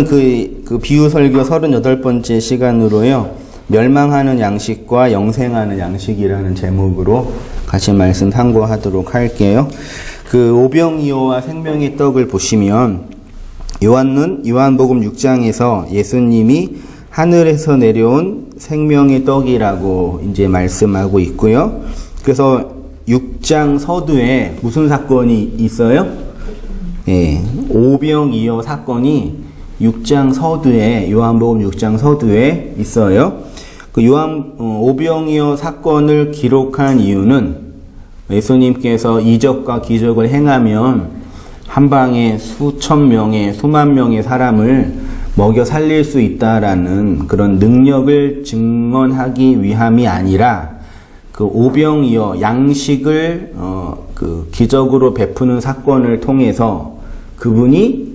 그 비유 설교 38번째 시간으로요. 멸망하는 양식과 영생하는 양식이라는 제목으로 같이 말씀 상고하도록 할게요. 그 오병이어와 생명의 떡을 보시면 요한복음 6장에서 예수님이 하늘에서 내려온 생명의 떡이라고 이제 말씀하고 있고요. 그래서 6장 서두에 무슨 사건이 있어요? 예, 오병이어 사건이 6장 서두에, 요한복음 6장 서두에 있어요. 그 오병이어 사건을 기록한 이유는 예수님께서 이적과 기적을 행하면 한 방에 수천 명의, 수만 명의 사람을 먹여 살릴 수 있다라는 그런 능력을 증언하기 위함이 아니라 그 오병이어 양식을 그 기적으로 베푸는 사건을 통해서 그분이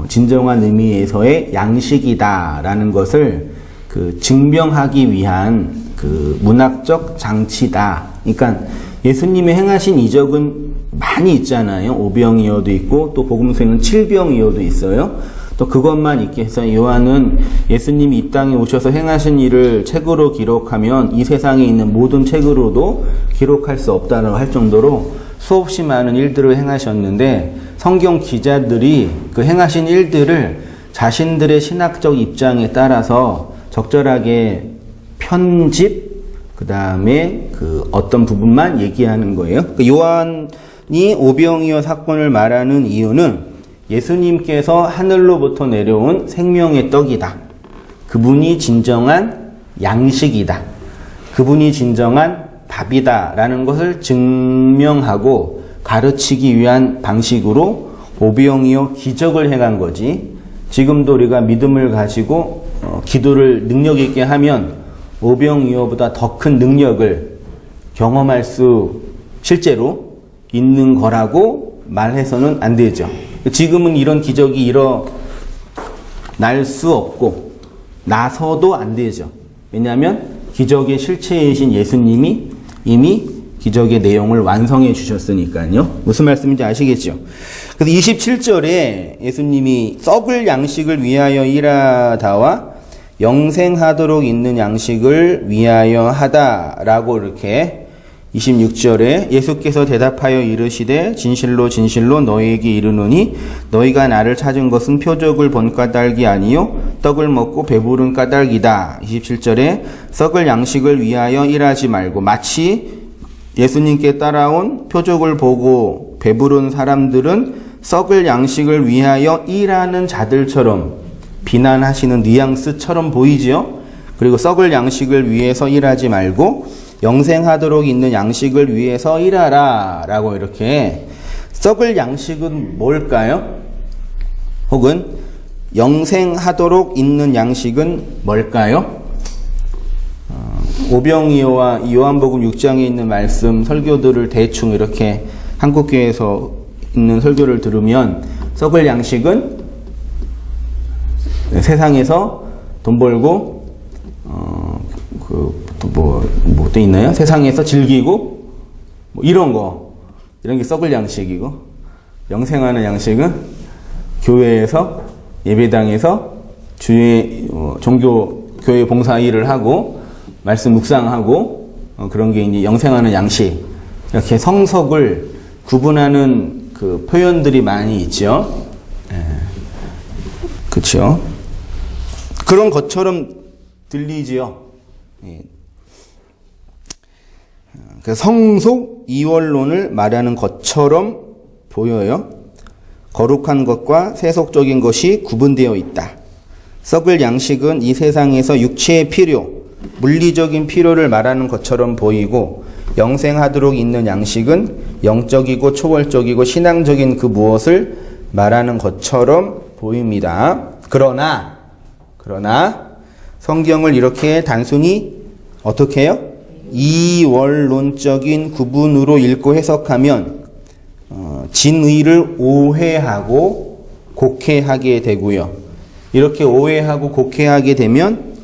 진정한 의미에서의 양식이다라는 것을 그 증명하기 위한 그 문학적 장치다. 그러니까 예수님이 행하신 이적은 많이 있잖아요. 오병이어도 있고 또 복음서에는 칠병이어도 있어요. 또 그것만 있게 해서 요한은 예수님이 이 땅에 오셔서 행하신 일을 책으로 기록하면 이 세상에 있는 모든 책으로도 기록할 수 없다고 할 정도로 수없이 많은 일들을 행하셨는데 성경 기자들이 그 행하신 일들을 자신들의 신학적 입장에 따라서 적절하게 편집, 그 다음에 그 어떤 부분만 얘기하는 거예요. 그 요한이 오병이어 사건을 말하는 이유는 예수님께서 하늘로부터 내려온 생명의 떡이다. 그분이 진정한 양식이다. 그분이 진정한 밥이다. 라는 것을 증명하고 가르치기 위한 방식으로 오병이어 기적을 행한 거지. 지금도 우리가 믿음을 가지고 기도를 능력 있게 하면 오병이어보다 더 큰 능력을 경험할 수 실제로 있는 거라고 말해서는 안 되죠. 지금은 이런 기적이 일어날 수 없고 나서도 안 되죠. 왜냐하면 기적의 실체이신 예수님이 이미 기적의 내용을 완성해 주셨으니까요. 무슨 말씀인지 아시겠죠? 그래서 27절에 예수님이 썩을 양식을 위하여 일하다와 영생하도록 있는 양식을 위하여 하다라고 이렇게 26절에 예수께서 대답하여 이르시되 진실로 진실로 너희에게 이르노니 너희가 나를 찾은 것은 표적을 본 까닭이 아니요 떡을 먹고 배부른 까닭이다. 27절에 썩을 양식을 위하여 일하지 말고 마치 예수님께 따라온 표적을 보고 배부른 사람들은 썩을 양식을 위하여 일하는 자들처럼 비난하시는 뉘앙스처럼 보이지요. 그리고 썩을 양식을 위해서 일하지 말고 영생하도록 있는 양식을 위해서 일하라 라고 이렇게. 썩을 양식은 뭘까요? 혹은 영생하도록 있는 양식은 뭘까요? 오병이어와 요한복음 6장에 있는 말씀 설교들을 대충 이렇게 한국교회에서 있는 설교를 들으면 썩을 양식은 세상에서 돈 벌고 뭐 또 있나요? 세상에서 즐기고 뭐 이런 게 썩을 양식이고, 영생하는 양식은 교회에서 예배당에서 주의 종교 교회 봉사 일을 하고 말씀 묵상하고 그런 게 이제 영생하는 양식. 이렇게 성석을 구분하는 그 표현들이 많이 있죠. 그렇죠. 그런 것처럼 들리지요. 성속 이원론을 말하는 것처럼 보여요. 거룩한 것과 세속적인 것이 구분되어 있다. 썩을 양식은 이 세상에서 육체의 필요, 물리적인 필요를 말하는 것처럼 보이고, 영생하도록 있는 양식은 영적이고 초월적이고 신앙적인 그 무엇을 말하는 것처럼 보입니다. 그러나 성경을 이렇게 단순히 어떻게 해요? 이원론적인 구분으로 읽고 해석하면 진의를 오해하고 곡해하게 되고요. 이렇게 오해하고 곡해하게 되면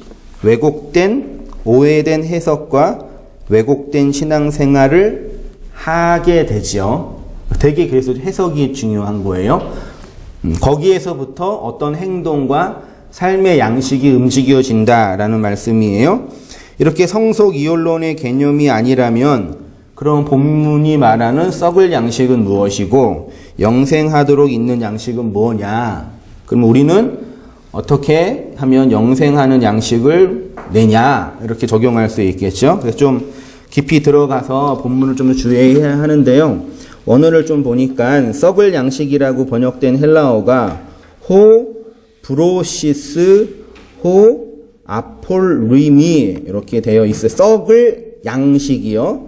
왜곡된, 오해된 해석과 왜곡된 신앙생활을 하게 되죠. 되게 그래서 해석이 중요한 거예요. 거기에서부터 어떤 행동과 삶의 양식이 움직여진다라는 말씀이에요. 이렇게 성속 이혼론의 개념이 아니라면 그럼 본문이 말하는 썩을 양식은 무엇이고 영생하도록 있는 양식은 뭐냐? 그럼 우리는 어떻게 하면 영생하는 양식을 내냐? 이렇게 적용할 수 있겠죠. 그래서 좀 깊이 들어가서 본문을 좀 주의해야 하는데요. 원어를 좀 보니까 썩을 양식이라고 번역된 헬라어가 호 브로시스 호 아폴리미 이렇게 되어 있어요. 썩을 양식이요.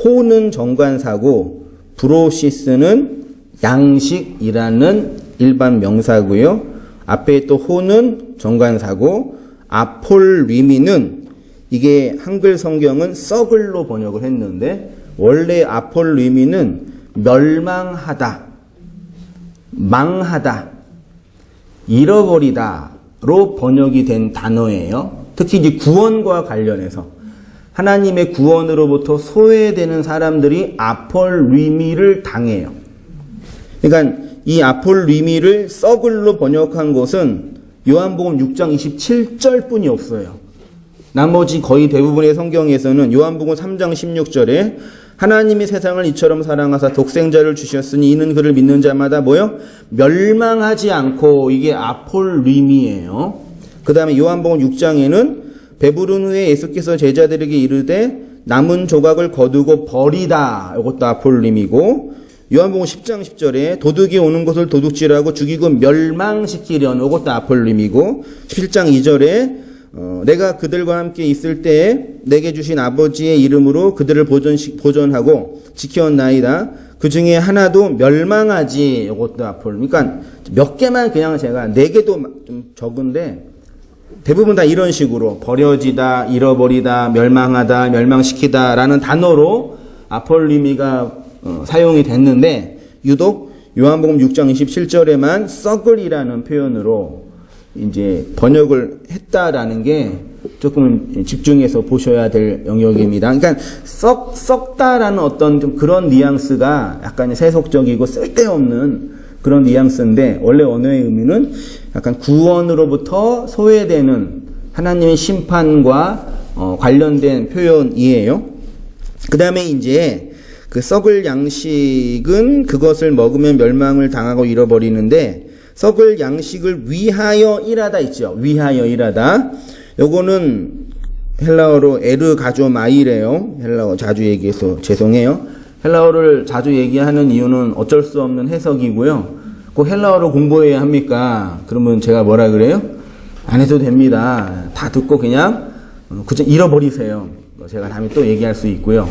호는 정관사고 브로시스는 양식이라는 일반 명사고요. 앞에 또 호는 정관사고 아폴리미는 이게 한글 성경은 썩을로 번역을 했는데 원래 아폴리미는 멸망하다, 망하다, 잃어버리다로 번역이 된 단어예요. 특히 이제 구원과 관련해서 하나님의 구원으로부터 소외되는 사람들이 아폴리미를 당해요. 그러니까 이 아폴리미를 썩을로 번역한 것은 요한복음 6장 27절 뿐이 없어요. 나머지 거의 대부분의 성경에서는 요한복음 3장 16절에 하나님이 세상을 이처럼 사랑하사 독생자를 주셨으니 이는 그를 믿는 자마다 뭐요? 멸망하지 않고 이게 아폴리미예요. 그 다음에 요한복음 6장에는 배부른 후에 예수께서 제자들에게 이르되 남은 조각을 거두고 버리다. 이것도 아폴림이고 요한복음 10장 10절에 도둑이 오는 것을 도둑질하고 죽이고 멸망시키려는 이것도 아폴림이고 17장 2절에 내가 그들과 함께 있을 때에 내게 주신 아버지의 이름으로 그들을 보존하고 지켜온나이다. 그 중에 하나도 멸망하지. 이것도 아폴림. 그러니까 몇 개만 그냥 제가 4개도 좀 적은데 대부분 다 이런 식으로 버려지다, 잃어버리다, 멸망하다, 멸망시키다 라는 단어로 아폴리미가 사용이 됐는데 유독 요한복음 6장 27절에만 썩을이라는 표현으로 이제 번역을 했다라는 게 조금 집중해서 보셔야 될 영역입니다. 그러니까 썩다라는 어떤 좀 그런 뉘앙스가 약간 세속적이고 쓸데없는 그런 뉘앙스인데 원래 언어의 의미는 약간 구원으로부터 소외되는 하나님의 심판과 관련된 표현이에요. 그 다음에 이제 그 썩을 양식은 그것을 먹으면 멸망을 당하고 잃어버리는데 썩을 양식을 위하여 일하다 있죠. 위하여 일하다. 요거는 헬라어로 에르가조마이래요. 헬라어 자주 얘기해서 죄송해요. 헬라어를 자주 얘기하는 이유는 어쩔 수 없는 해석이고요. 꼭 헬라어로 공부해야 합니까? 그러면 제가 뭐라 그래요? 안 해도 됩니다. 다 듣고 그냥 잃어버리세요. 제가 다음에 또 얘기할 수 있고요.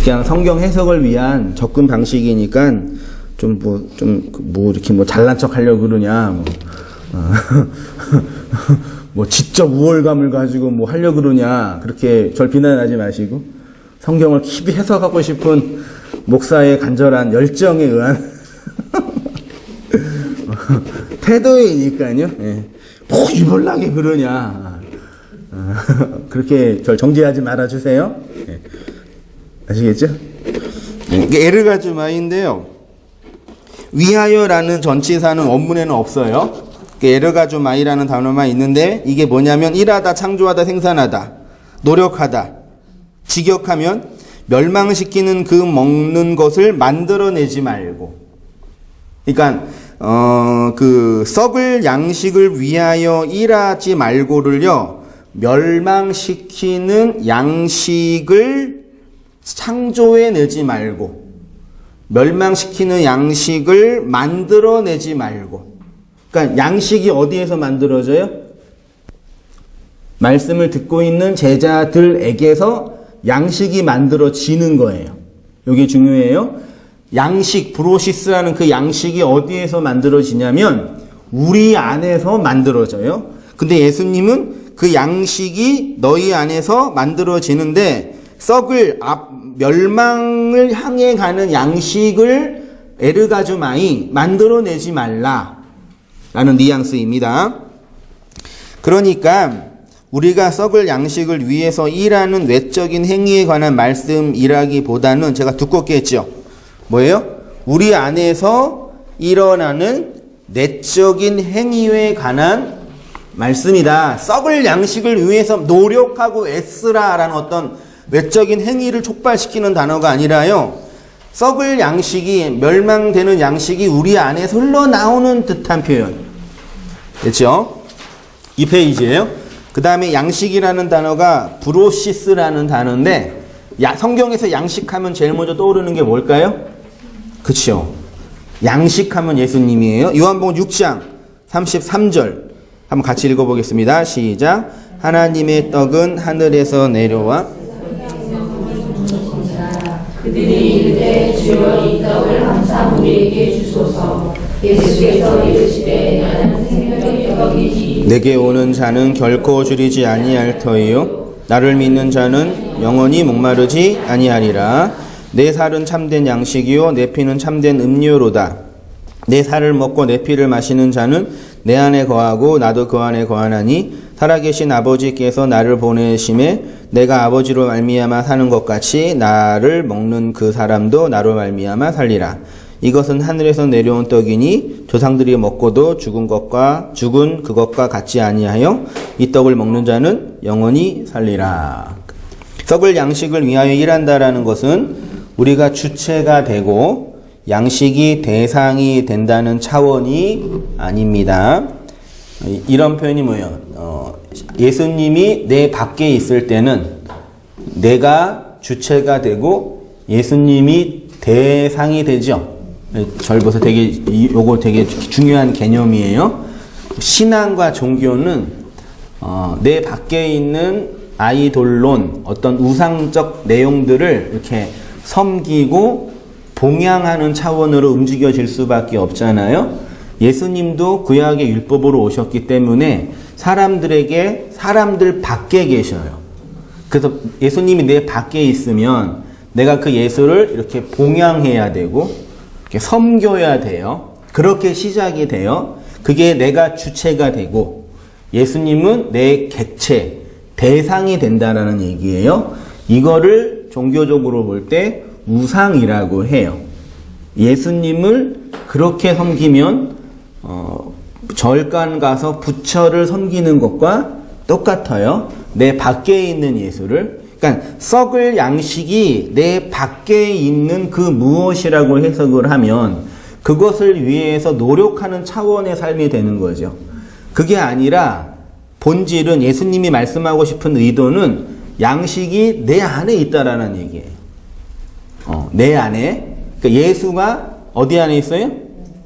그냥 성경 해석을 위한 접근 방식이니까 뭐 이렇게 잘난 척 하려고 그러냐, 뭐 지적 우월감을 가지고 뭐 하려고 그러냐, 그렇게 절 비난하지 마시고, 성경을 깊이 해석하고 싶은 목사의 간절한 열정에 의한 태도이니까요. 예. 뭐 이벌나게 그러냐. 그렇게 절 정죄하지 말아주세요. 예. 아시겠죠? 이게 에르가즈마인데요. 위하여라는 전치사는 원문에는 없어요. 에르가즈마이라는 단어만 있는데 이게 뭐냐면 일하다, 창조하다, 생산하다, 노력하다, 직역하면 멸망시키는 그 먹는 것을 만들어내지 말고. 그러니까 그 썩을 양식을 위하여 일하지 말고를요, 멸망시키는 양식을 창조해내지 말고, 멸망시키는 양식을 만들어내지 말고. 그러니까 양식이 어디에서 만들어져요? 말씀을 듣고 있는 제자들에게서 양식이 만들어지는 거예요. 이게 중요해요. 양식, 브로시스라는 그 양식이 어디에서 만들어지냐면 우리 안에서 만들어져요. 근데 예수님은 그 양식이 너희 안에서 만들어지는데 썩을 멸망을 향해 가는 양식을 에르가즈마이 만들어내지 말라 라는 뉘앙스입니다. 그러니까 우리가 썩을 양식을 위해서 일하는 외적인 행위에 관한 말씀이라기보다는 제가 두껍게 했죠. 뭐예요? 우리 안에서 일어나는 내적인 행위에 관한 말씀이다. 썩을 양식을 위해서 노력하고 애쓰라라는 어떤 외적인 행위를 촉발시키는 단어가 아니라요. 썩을 양식이, 멸망되는 양식이 우리 안에서 흘러나오는 듯한 표현. 됐죠? 이 페이지예요. 그 다음에 양식이라는 단어가 브로시스라는 단어인데, 성경에서 양식하면 제일 먼저 떠오르는 게 뭘까요? 그쵸? 양식하면 예수님이에요. 요한복음 6장 33절 한번 같이 읽어보겠습니다. 시작. 하나님의 떡은 하늘에서 내려와 그들이 이르되 주여 이 떡을 항상 우리에게 주소서. 예수께서 이르시되 나는 생명의 떡이니 내게 오는 자는 결코 줄이지 아니할 터이요 나를 믿는 자는 영원히 목마르지 아니하리라. 내 살은 참된 양식이요 내 피는 참된 음료로다. 내 살을 먹고 내 피를 마시는 자는 내 안에 거하고 나도 그 안에 거하나니 살아계신 아버지께서 나를 보내심에 내가 아버지로 말미암아 사는 것 같이 나를 먹는 그 사람도 나로 말미암아 살리라. 이것은 하늘에서 내려온 떡이니 조상들이 먹고도 죽은 그것과 같지 아니하여 이 떡을 먹는 자는 영원히 살리라. 썩을 양식을 위하여 일한다라는 것은 우리가 주체가 되고 양식이 대상이 된다는 차원이 아닙니다. 이런 표현이 뭐예요? 예수님이 내 밖에 있을 때는 내가 주체가 되고 예수님이 대상이 되죠. 절 보세요. 요거 되게 중요한 개념이에요. 신앙과 종교는 내 밖에 있는 아이돌론, 어떤 우상적 내용들을 이렇게 섬기고 봉양하는 차원으로 움직여질 수밖에 없잖아요. 예수님도 구약의 율법으로 오셨기 때문에 사람들 밖에 계셔요. 그래서 예수님이 내 밖에 있으면 내가 그 예수를 이렇게 봉양해야 되고 이렇게 섬겨야 돼요. 그렇게 시작이 돼요. 그게 내가 주체가 되고 예수님은 내 객체, 대상이 된다라는 얘기예요. 이거를 종교적으로 볼 때 우상이라고 해요. 예수님을 그렇게 섬기면 절간 가서 부처를 섬기는 것과 똑같아요. 내 밖에 있는 예수를. 그러니까 썩을 양식이 내 밖에 있는 그 무엇이라고 해석을 하면 그것을 위해서 노력하는 차원의 삶이 되는 거죠. 그게 아니라 본질은 예수님이 말씀하고 싶은 의도는 양식이 내 안에 있다라는 얘기예요. 내 안에. 그러니까 예수가 어디 안에 있어요?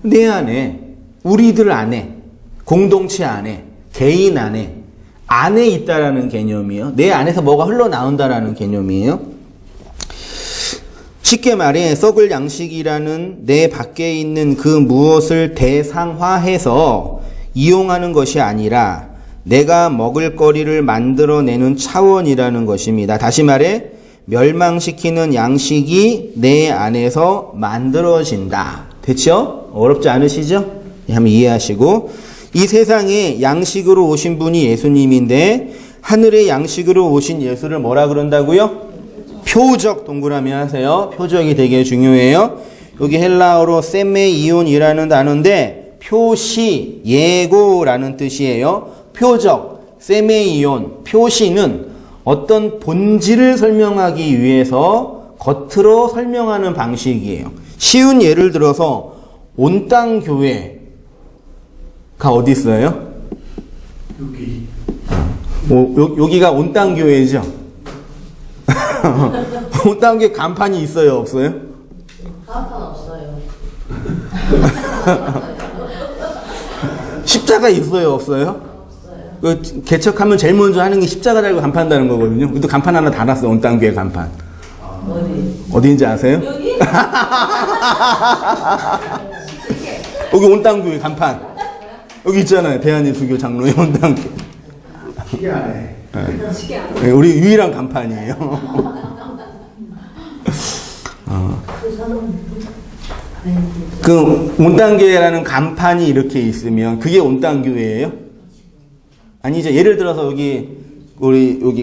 내 안에. 우리들 안에. 공동체 안에. 개인 안에 있다라는 개념이에요. 내 안에서 뭐가 흘러나온다라는 개념이에요. 쉽게 말해 썩을 양식이라는 내 밖에 있는 그 무엇을 대상화해서 이용하는 것이 아니라 내가 먹을 거리를 만들어내는 차원이라는 것입니다. 다시 말해 멸망시키는 양식이 내 안에서 만들어진다. 됐죠? 어렵지 않으시죠? 한번 이해하시고, 이 세상에 양식으로 오신 분이 예수님인데 하늘의 양식으로 오신 예수를 뭐라 그런다고요? 표적. 동그라미 하세요. 표적이 되게 중요해요. 여기 헬라어로 세메이온이라는 단어인데 표시, 예고라는 뜻이에요. 표적, 세메이온, 표시는 어떤 본질을 설명하기 위해서 겉으로 설명하는 방식이에요. 쉬운 예를 들어서 온 땅 교회가 어디 있어요? 여기가 온 땅 교회죠? 온 땅 교회 간판이 있어요, 없어요? 간판 없어요. 십자가 있어요, 없어요? 그 개척하면 제일 먼저 하는 게 십자가 달고 간판 다는 거거든요. 또 간판 하나 달았어, 온 땅 교회 간판. 어디인지 아세요? 여기? 여기 온 땅 교회 간판. 여기 있잖아요. 대한예수교 장로의 온 땅 교회. 신기하네. 네, 우리 유일한 간판이에요. 그 온땅교회라는 간판이 이렇게 있으면 그게 온땅교회예요? 아니죠. 예를 들어서 여기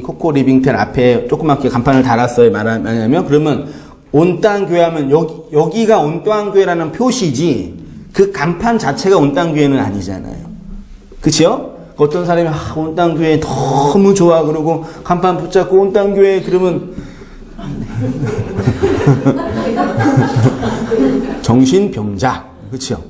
코코 리빙텐 앞에 조그맣게 간판을 달았어요. 말하냐면 그러면 온땅교회 하면 여기가 온땅교회라는 표시지 그 간판 자체가 온땅교회는 아니잖아요. 그치요? 어떤 사람이 온땅교회 너무 좋아 그러고 간판 붙잡고 온땅교회 그러면 정신병자. 그치요?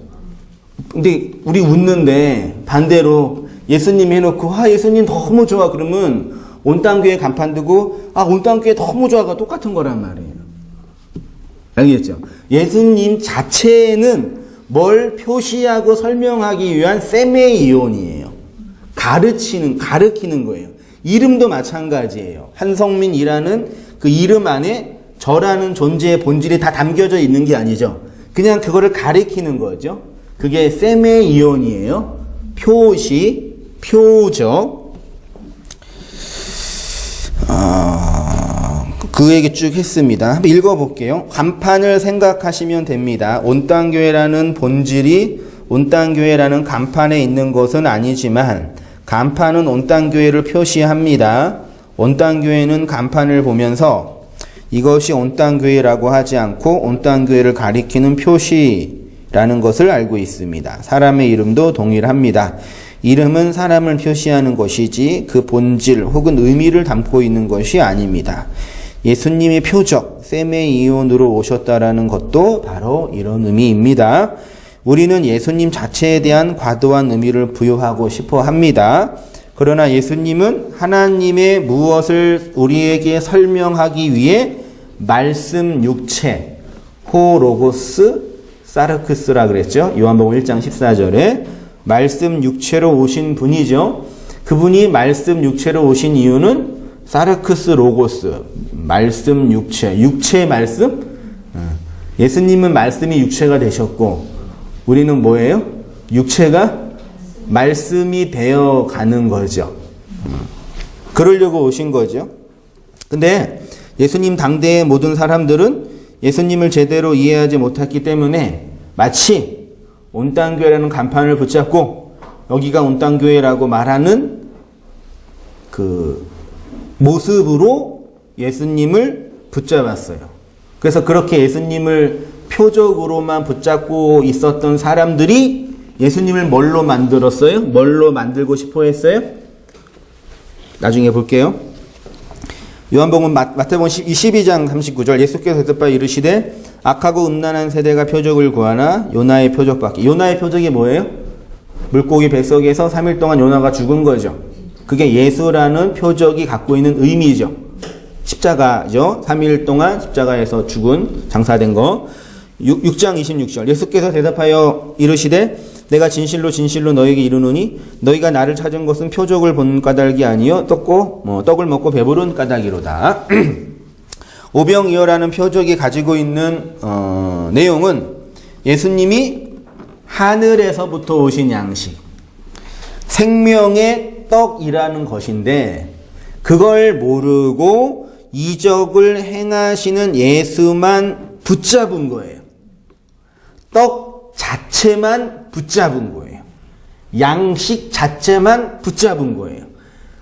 근데 우리 웃는데 반대로 예수님 해놓고 예수님 너무 좋아 그러면 온땅교회 간판 두고 온땅교회 너무 좋아가 똑같은 거란 말이에요. 알겠죠? 예수님 자체는 뭘 표시하고 설명하기 위한 세메이온이에요. 가르치는 거예요. 이름도 마찬가지예요. 한성민이라는 그 이름 안에 저라는 존재의 본질이 다 담겨져 있는 게 아니죠. 그냥 그거를 가리키는 거죠. 그게 세메이온이에요. 표시, 표적. 그 얘기 쭉 했습니다. 한번 읽어볼게요. 간판을 생각하시면 됩니다. 온땅교회라는 본질이 온땅교회라는 간판에 있는 것은 아니지만 간판은 온땅교회를 표시합니다. 온땅교회는 간판을 보면서 이것이 온땅교회라고 하지 않고 온땅교회를 가리키는 표시라는 것을 알고 있습니다. 사람의 이름도 동일합니다. 이름은 사람을 표시하는 것이지 그 본질 혹은 의미를 담고 있는 것이 아닙니다. 예수님의 표적, 세메이온으로 오셨다라는 것도 바로 이런 의미입니다. 우리는 예수님 자체에 대한 과도한 의미를 부여하고 싶어 합니다. 그러나 예수님은 하나님의 무엇을 우리에게 설명하기 위해 말씀 육체, 호로고스, 사르크스라 그랬죠. 요한복음 1장 14절에 말씀 육체로 오신 분이죠. 그분이 말씀 육체로 오신 이유는 사르크스 로고스, 말씀 육체 말씀? 예수님은 말씀이 육체가 되셨고 우리는 뭐예요? 육체가 말씀이 되어 가는 거죠. 그러려고 오신 거죠. 근데 예수님 당대의 모든 사람들은 예수님을 제대로 이해하지 못했기 때문에 마치 온땅교회라는 간판을 붙잡고 여기가 온땅교회라고 말하는 그 모습으로 예수님을 붙잡았어요. 그래서 그렇게 예수님을 표적으로만 붙잡고 있었던 사람들이 예수님을 뭘로 만들었어요? 뭘로 만들고 싶어 했어요? 나중에 볼게요. 요한복음 마태복음 22장 39절 예수께서 대답하여 이르시되 악하고 음란한 세대가 표적을 구하나 요나의 표적밖에. 요나의 표적이 뭐예요? 물고기 뱃속에서 3일 동안 요나가 죽은 거죠. 그게 예수라는 표적이 갖고 있는 의미죠. 십자가죠. 3일 동안 십자가에서 죽은 장사된 거. 6장 26절 예수께서 대답하여 이르시되 내가 진실로 진실로 너에게 이르노니 너희가 나를 찾은 것은 표적을 본 까닭이 아니요 떡을 먹고 배부른 까닭이로다. 오병이어라는 표적이 가지고 있는 내용은 예수님이 하늘에서부터 오신 양식, 생명의 떡이라는 것인데 그걸 모르고 이적을 행하시는 예수만 붙잡은 거예요. 떡 자체만 붙잡은 거예요. 양식 자체만 붙잡은 거예요.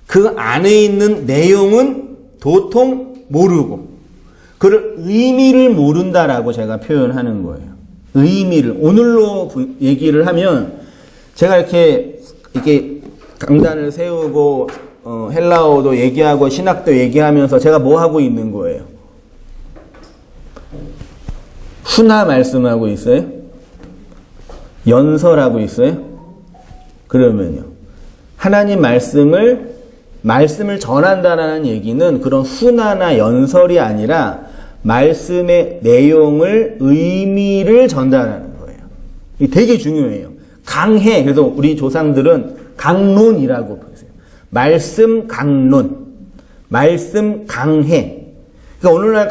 그 안에 있는 내용은 도통 모르고 그 의미를 모른다라고 제가 표현하는 거예요. 의미를 오늘로 얘기를 하면 제가 이렇게 강단을 세우고 헬라어도 얘기하고 신학도 얘기하면서 제가 뭐 하고 있는 거예요? 훈화 말씀하고 있어요? 연설하고 있어요? 그러면요. 하나님 말씀을 전한다라는 얘기는 그런 훈화나 연설이 아니라 말씀의 내용을, 의미를 전달하는 거예요. 이게 되게 중요해요. 강해. 그래서 우리 조상들은 강론이라고 부르세요. 말씀 강론. 말씀 강해. 그러니까 오늘날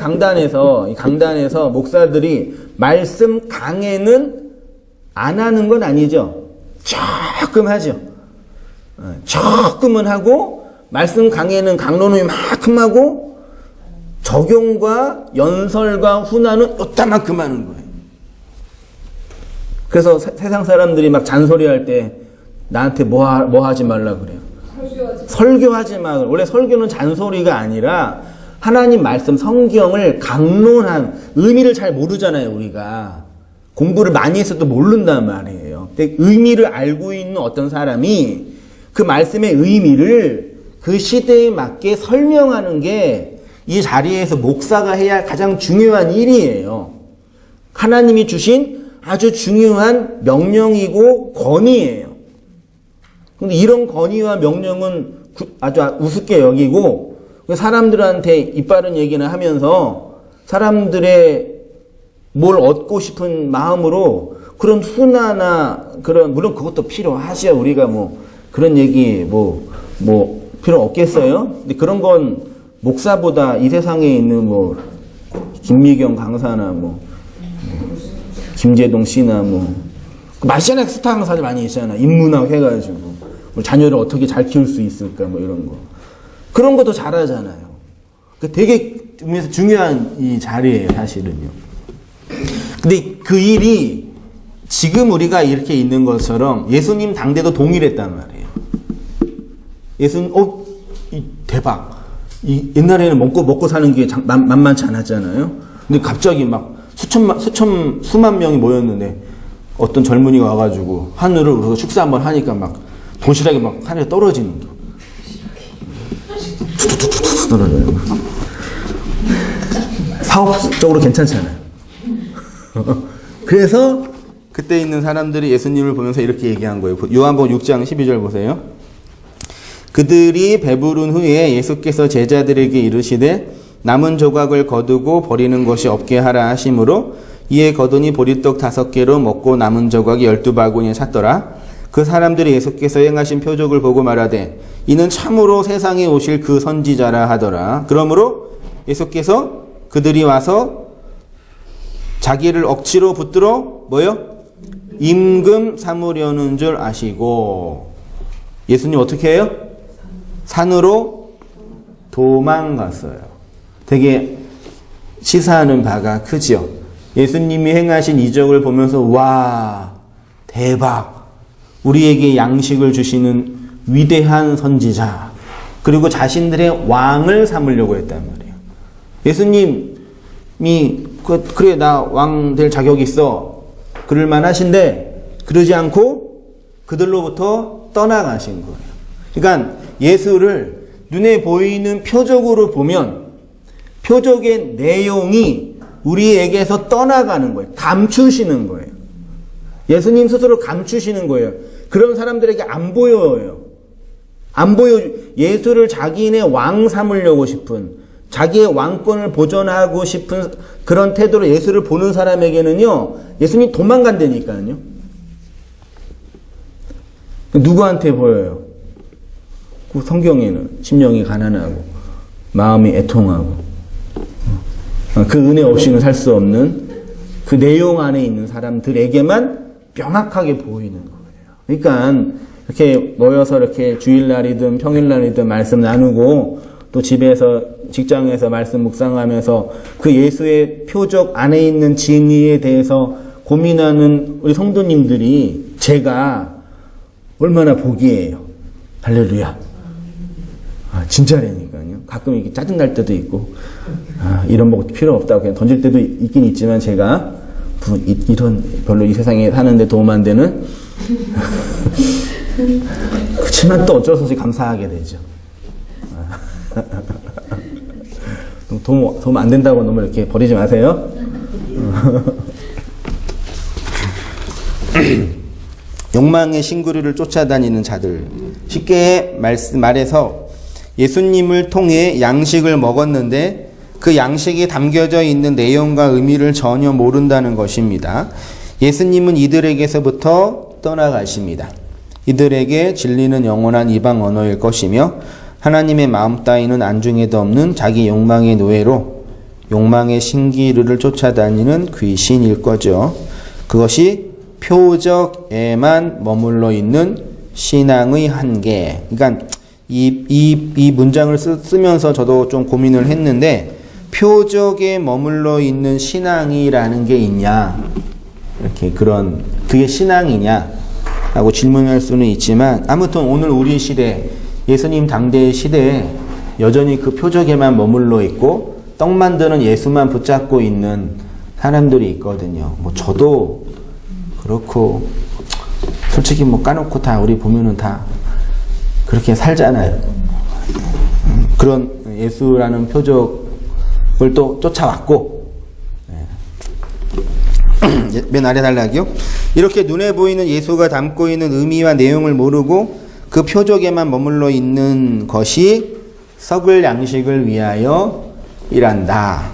강단에서 목사들이 말씀 강해는 안 하는 건 아니죠. 조금 하죠. 조금은 하고 말씀 강해는 강론을 이만큼 하고 적용과 연설과 훈화는 요따만큼 하는 거예요. 그래서 세상 사람들이 막 잔소리할 때 나한테 뭐 하지 말라 그래요. 설교하지 마. 원래 설교는 잔소리가 아니라 하나님 말씀 성경을 강론한 의미를 잘 모르잖아요, 우리가. 공부를 많이 했어도 모른단 말이에요. 근데 의미를 알고 있는 어떤 사람이 그 말씀의 의미를 그 시대에 맞게 설명하는 게 이 자리에서 목사가 해야 할 가장 중요한 일이에요. 하나님이 주신 아주 중요한 명령이고 권위예요. 근데 이런 권위와 명령은 아주 우습게 여기고 사람들한테 이빠른 얘기는 하면서 사람들의 뭘 얻고 싶은 마음으로 그런 훈화나 그런, 물론 그것도 필요하셔야 우리가 뭐 그런 얘기 필요 없겠어요? 근데 그런 건 목사보다 이 세상에 있는 뭐 김미경 강사나 김재동 씨나 마시아나 스타 강사들 많이 있잖아. 인문학 해가지고 자녀를 어떻게 잘 키울 수 있을까 이런 거. 그런 것도 잘하잖아요. 되게 중요한 이 자리예요, 사실은요. 근데 그 일이 지금 우리가 이렇게 있는 것처럼 예수님 당대도 동일했단 말이에요. 대박. 옛날에는 먹고 사는 게 만만치 않았잖아요. 근데 갑자기 막 수만 명이 모였는데 어떤 젊은이가 와가지고 하늘을 우리가 축사 한번 하니까 막 도시락이 막 하늘에 떨어지는 거. 툭툭툭툭 떨어져요. 사업적으로 괜찮잖아요. 그래서 그때 있는 사람들이 예수님을 보면서 이렇게 얘기한 거예요. 요한복음 6장 12절 보세요. 그들이 배부른 후에 예수께서 제자들에게 이르시되 남은 조각을 거두고 버리는 것이 없게 하라 하심으로 이에 거두니 보리떡 5개로 먹고 남은 조각이 12바구니에 찼더라. 그 사람들이 예수께서 행하신 표적을 보고 말하되 이는 참으로 세상에 오실 그 선지자라 하더라. 그러므로 예수께서 그들이 와서 자기를 억지로 붙들어 임금 삼으려는 줄 아시고 예수님 어떻게 해요? 산으로 도망갔어요. 되게 시사하는 바가 크죠. 예수님이 행하신 이적을 보면서 와, 대박. 우리에게 양식을 주시는 위대한 선지자. 그리고 자신들의 왕을 삼으려고 했단 말이에요. 예수님이 그래 나 왕 될 자격이 있어. 그럴만 하신데 그러지 않고 그들로부터 떠나가신 거예요. 그러니까 예수를 눈에 보이는 표적으로 보면 표적의 내용이 우리에게서 떠나가는 거예요. 감추시는 거예요. 예수님 스스로 감추시는 거예요. 그런 사람들에게 안 보여요. 안 보여. 예수를 자기네 왕 삼으려고 싶은, 자기의 왕권을 보존하고 싶은 그런 태도로 예수를 보는 사람에게는요, 예수님 도망간다니까요. 누구한테 보여요? 그 성경에는 심령이 가난하고 마음이 애통하고 그 은혜 없이는 살 수 없는 그 내용 안에 있는 사람들에게만 명확하게 보이는 거예요. 그러니까 이렇게 모여서 이렇게 주일날이든 평일날이든 말씀 나누고 또 집에서 직장에서 말씀 묵상하면서 그 예수의 표적 안에 있는 진리에 대해서 고민하는 우리 성도님들이 제가 얼마나 복이에요. 할렐루야. 진짜라니까요. 가끔 이렇게 짜증날 때도 있고, 이런 거 필요 없다고 그냥 던질 때도 있긴 있지만, 제가 이런 별로 이 세상에 사는데 도움 안 되는, 그렇지만 또 어쩔 수 없이 감사하게 되죠. 도움 안 된다고 너무 이렇게 버리지 마세요. 욕망의 신구류를 쫓아다니는 자들. 쉽게 말해서 예수님을 통해 양식을 먹었는데 그 양식이 담겨져 있는 내용과 의미를 전혀 모른다는 것입니다. 예수님은 이들에게서부터 떠나가십니다. 이들에게 진리는 영원한 이방 언어일 것이며 하나님의 마음 따위는 안중에도 없는 자기 욕망의 노예로 욕망의 신기류를 쫓아다니는 귀신일 거죠. 그것이 표적에만 머물러 있는 신앙의 한계. 그러니까 이 문장을 쓰면서 저도 좀 고민을 했는데, 표적에 머물러 있는 신앙이라는 게 있냐, 이렇게 그게 신앙이냐 라고 질문할 수는 있지만, 아무튼 오늘 우리 시대, 예수님 당대의 시대에 여전히 그 표적에만 머물러 있고 떡 만드는 예수만 붙잡고 있는 사람들이 있거든요. 뭐 저도 그렇고 솔직히 뭐 까놓고 다 우리 보면은 다 그렇게 살잖아요. 그런 예수라는 표적을 또 쫓아왔고, 맨 아래 단락이요. 이렇게 눈에 보이는 예수가 담고 있는 의미와 내용을 모르고 그 표적에만 머물러 있는 것이 썩을 양식을 위하여 일한다.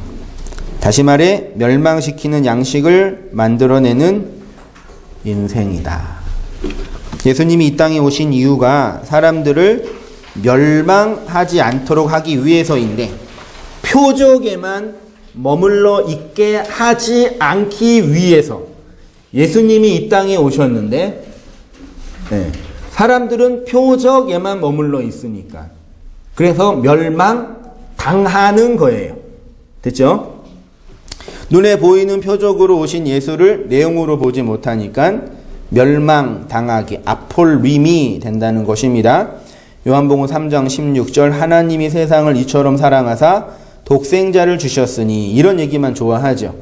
다시 말해 멸망시키는 양식을 만들어내는 인생이다. 예수님이 이 땅에 오신 이유가 사람들을 멸망하지 않도록 하기 위해서인데 표적에만 머물러 있게 하지 않기 위해서 예수님이 이 땅에 오셨는데, 사람들은 표적에만 머물러 있으니까 그래서 멸망당하는 거예요. 됐죠? 눈에 보이는 표적으로 오신 예수를 내용으로 보지 못하니까 멸망당하게 아폴림이 된다는 것입니다. 요한복음 3장 16절 하나님이 세상을 이처럼 사랑하사 독생자를 주셨으니 이런 얘기만 좋아하죠.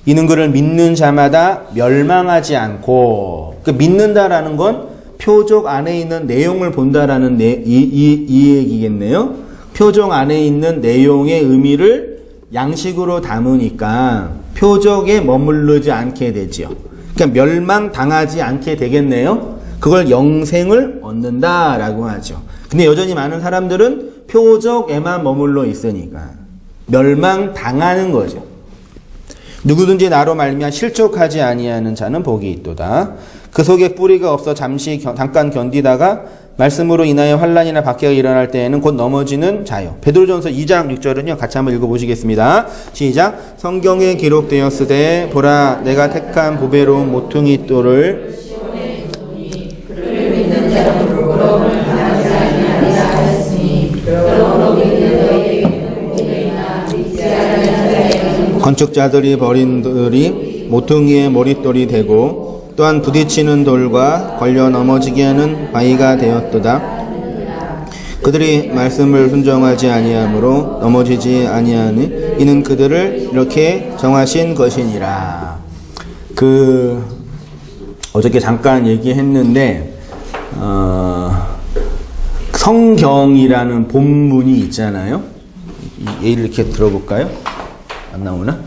이는 그를 믿는 자마다 멸망하지 않고, 그 믿는다라는 건 표적 안에 있는 내용을 본다라는 이 얘기겠네요. 표적 안에 있는 내용의 의미를 양식으로 담으니까 표적에 머무르지 않게 되죠. 그러니까 멸망당하지 않게 되겠네요. 그걸 영생을 얻는다라고 하죠. 근데 여전히 많은 사람들은 표적에만 머물러 있으니까 멸망당하는 거죠. 누구든지 나로 말미암아 실족하지 아니하는 자는 복이 있도다. 그 속에 뿌리가 없어 잠깐 견디다가 말씀으로 인하여 환난이나 박해가 일어날 때에는 곧 넘어지는 자요. 베드로전서 2장 6절은요. 같이 한번 읽어보시겠습니다. 시작. 성경에 기록되었으되 보라 내가 택한 보배로운 모퉁이 돌을 그를 믿는 자는 부끄러움을 당하지 아니하리라 하였으니 그러므로 믿는 너희에게는 복이 있나 믿지 아니하는 자에게는 건축자들이 버린 돌이 모퉁이의 머릿돌이 되고 또한 부딪히는 돌과 걸려 넘어지게 하는 바위가 되었도다. 그들이 말씀을 순종하지 아니하므로 넘어지지 아니하니 이는 그들을 이렇게 정하신 것이니라. 어저께 잠깐 얘기했는데 성경이라는 본문이 있잖아요. 얘를 이렇게 들어볼까요? 안 나오나?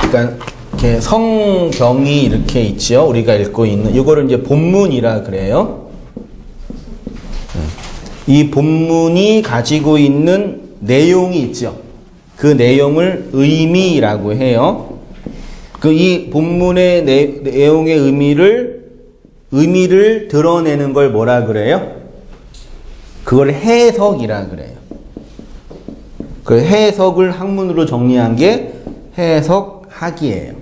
그러니까 이렇게 성경이 이렇게 있죠. 우리가 읽고 있는 이거를 이제 본문이라 그래요. 이 본문이 가지고 있는 내용이 있죠. 그 내용을 의미라고 해요. 이 본문의 내용의 의미를 드러내는 걸 뭐라 그래요? 그걸 해석이라 그래요. 그 해석을 학문으로 정리한 게 해석학이에요.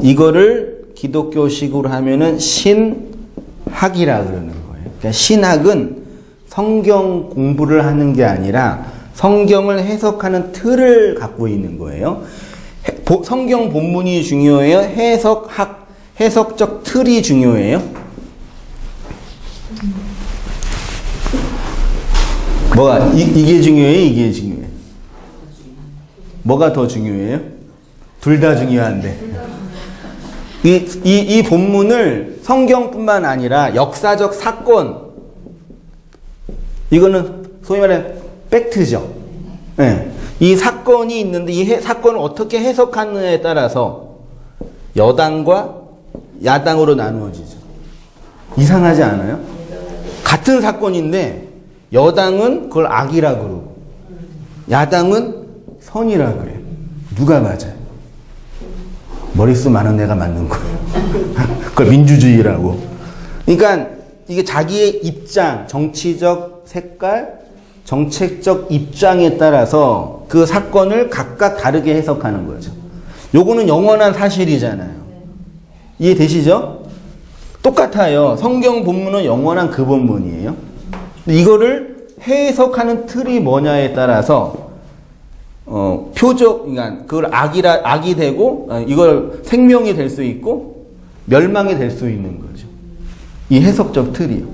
이거를 기독교식으로 하면은 신학이라 그러는 거예요. 그러니까 신학은 성경 공부를 하는 게 아니라 성경을 해석하는 틀을 갖고 있는 거예요. 성경 본문이 중요해요? 해석적 틀이 중요해요? 뭐가 이게 중요해요? 이게 중요해요? 뭐가 더 중요해요? 둘 다 중요한데. 이 본문을 성경뿐만 아니라 역사적 사건, 이거는 소위 말해 팩트죠. 네. 이 사건이 있는데 이 사건을 어떻게 해석하느냐에 따라서 여당과 야당으로 나누어지죠. 이상하지 않아요? 같은 사건인데 여당은 그걸 악이라 그러고 야당은 선이라 그래요. 누가 맞아요? 머릿수 많은 애가 맞는 거예요. 그걸 민주주의라고. 그러니까 이게 자기의 입장, 정치적 색깔, 정책적 입장에 따라서 그 사건을 각각 다르게 해석하는 거죠. 요거는 영원한 사실이잖아요. 이해되시죠? 똑같아요. 성경 본문은 영원한 그 본문이에요. 이거를 해석하는 틀이 뭐냐에 따라서 그러니까 그걸 악이 되고 이걸 생명이 될 수 있고 멸망이 될 수 있는 거죠. 이 해석적 틀이요.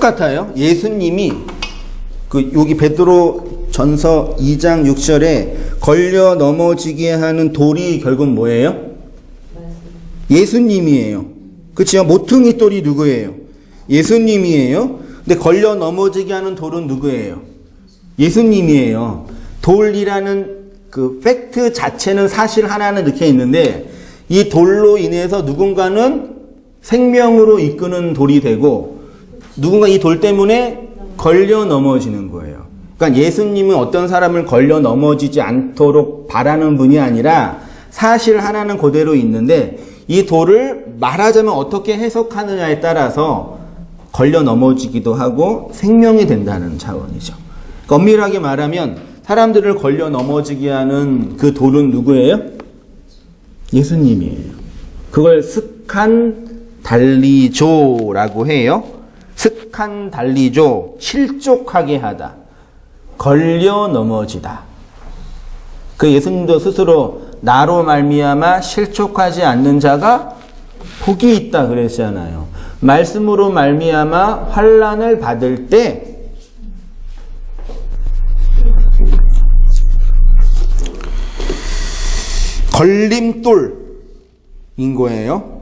똑같아요. 예수님이 여기 베드로 전서 2장 6절에 걸려 넘어지게 하는 돌이 결국 뭐예요? 예수님이에요. 그치요? 모퉁이 돌이 누구예요? 예수님이에요. 근데 걸려 넘어지게 하는 돌은 누구예요? 예수님이에요. 돌이라는 그 팩트 자체는 사실 하나는 이렇게 있는데 이 돌로 인해서 누군가는 생명으로 이끄는 돌이 되고 누군가 이 돌 때문에 걸려 넘어지는 거예요. 그러니까 예수님은 어떤 사람을 걸려 넘어지지 않도록 바라는 분이 아니라 사실 하나는 그대로 있는데 이 돌을 말하자면 어떻게 해석하느냐에 따라서 걸려 넘어지기도 하고 생명이 된다는 차원이죠. 그러니까 엄밀하게 말하면 사람들을 걸려 넘어지게 하는 그 돌은 누구예요? 예수님이에요. 그걸 스칸달리조라고 해요. 스칸달리조, 실족하게 하다. 걸려 넘어지다. 그 예수님도 스스로 나로 말미암아 실족하지 않는 자가 복이 있다 그랬잖아요. 말씀으로 말미암아 환난을 받을 때 걸림돌인 거예요.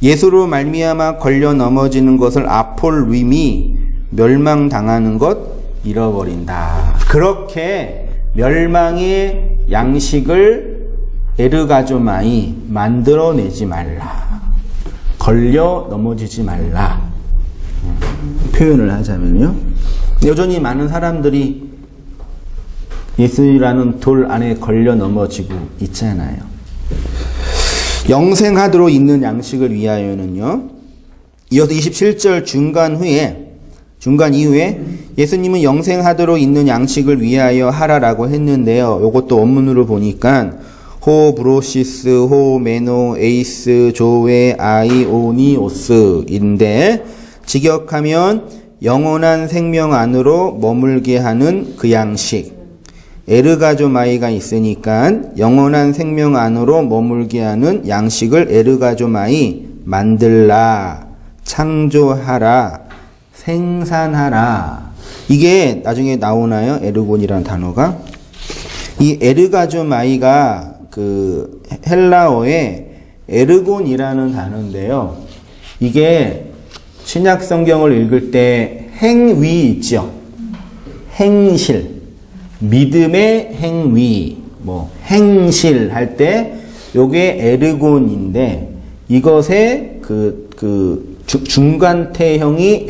예수로 말미암아 걸려 넘어지는 것을 아폴림이 멸망당하는 것 잃어버린다. 그렇게 멸망의 양식을 에르가조마이 만들어내지 말라. 걸려 넘어지지 말라. 표현을 하자면요. 여전히 많은 사람들이 예수라는 돌 안에 걸려 넘어지고 있잖아요. 영생하도록 있는 양식을 위하여는요. 이어서 27절 중간 이후에 예수님은 영생하도록 있는 양식을 위하여 하라라고 했는데요. 이것도 원문으로 보니까 호 브로시스 호 메노 에이스 조웨 아이오니오스인데 직역하면 영원한 생명 안으로 머물게 하는 그 양식. 에르가조마이가 있으니까 영원한 생명 안으로 머물게 하는 양식을 에르가조마이 만들라, 창조하라, 생산하라. 이게 나중에 나오나요? 에르곤이라는 단어가. 이 에르가조마이가 그 헬라어에 에르곤이라는 단어인데요. 이게 신약 성경을 읽을 때 행위 있죠. 행실. 믿음의 행위, 행실 할 때, 요게 에르곤인데, 이것의 중간태형이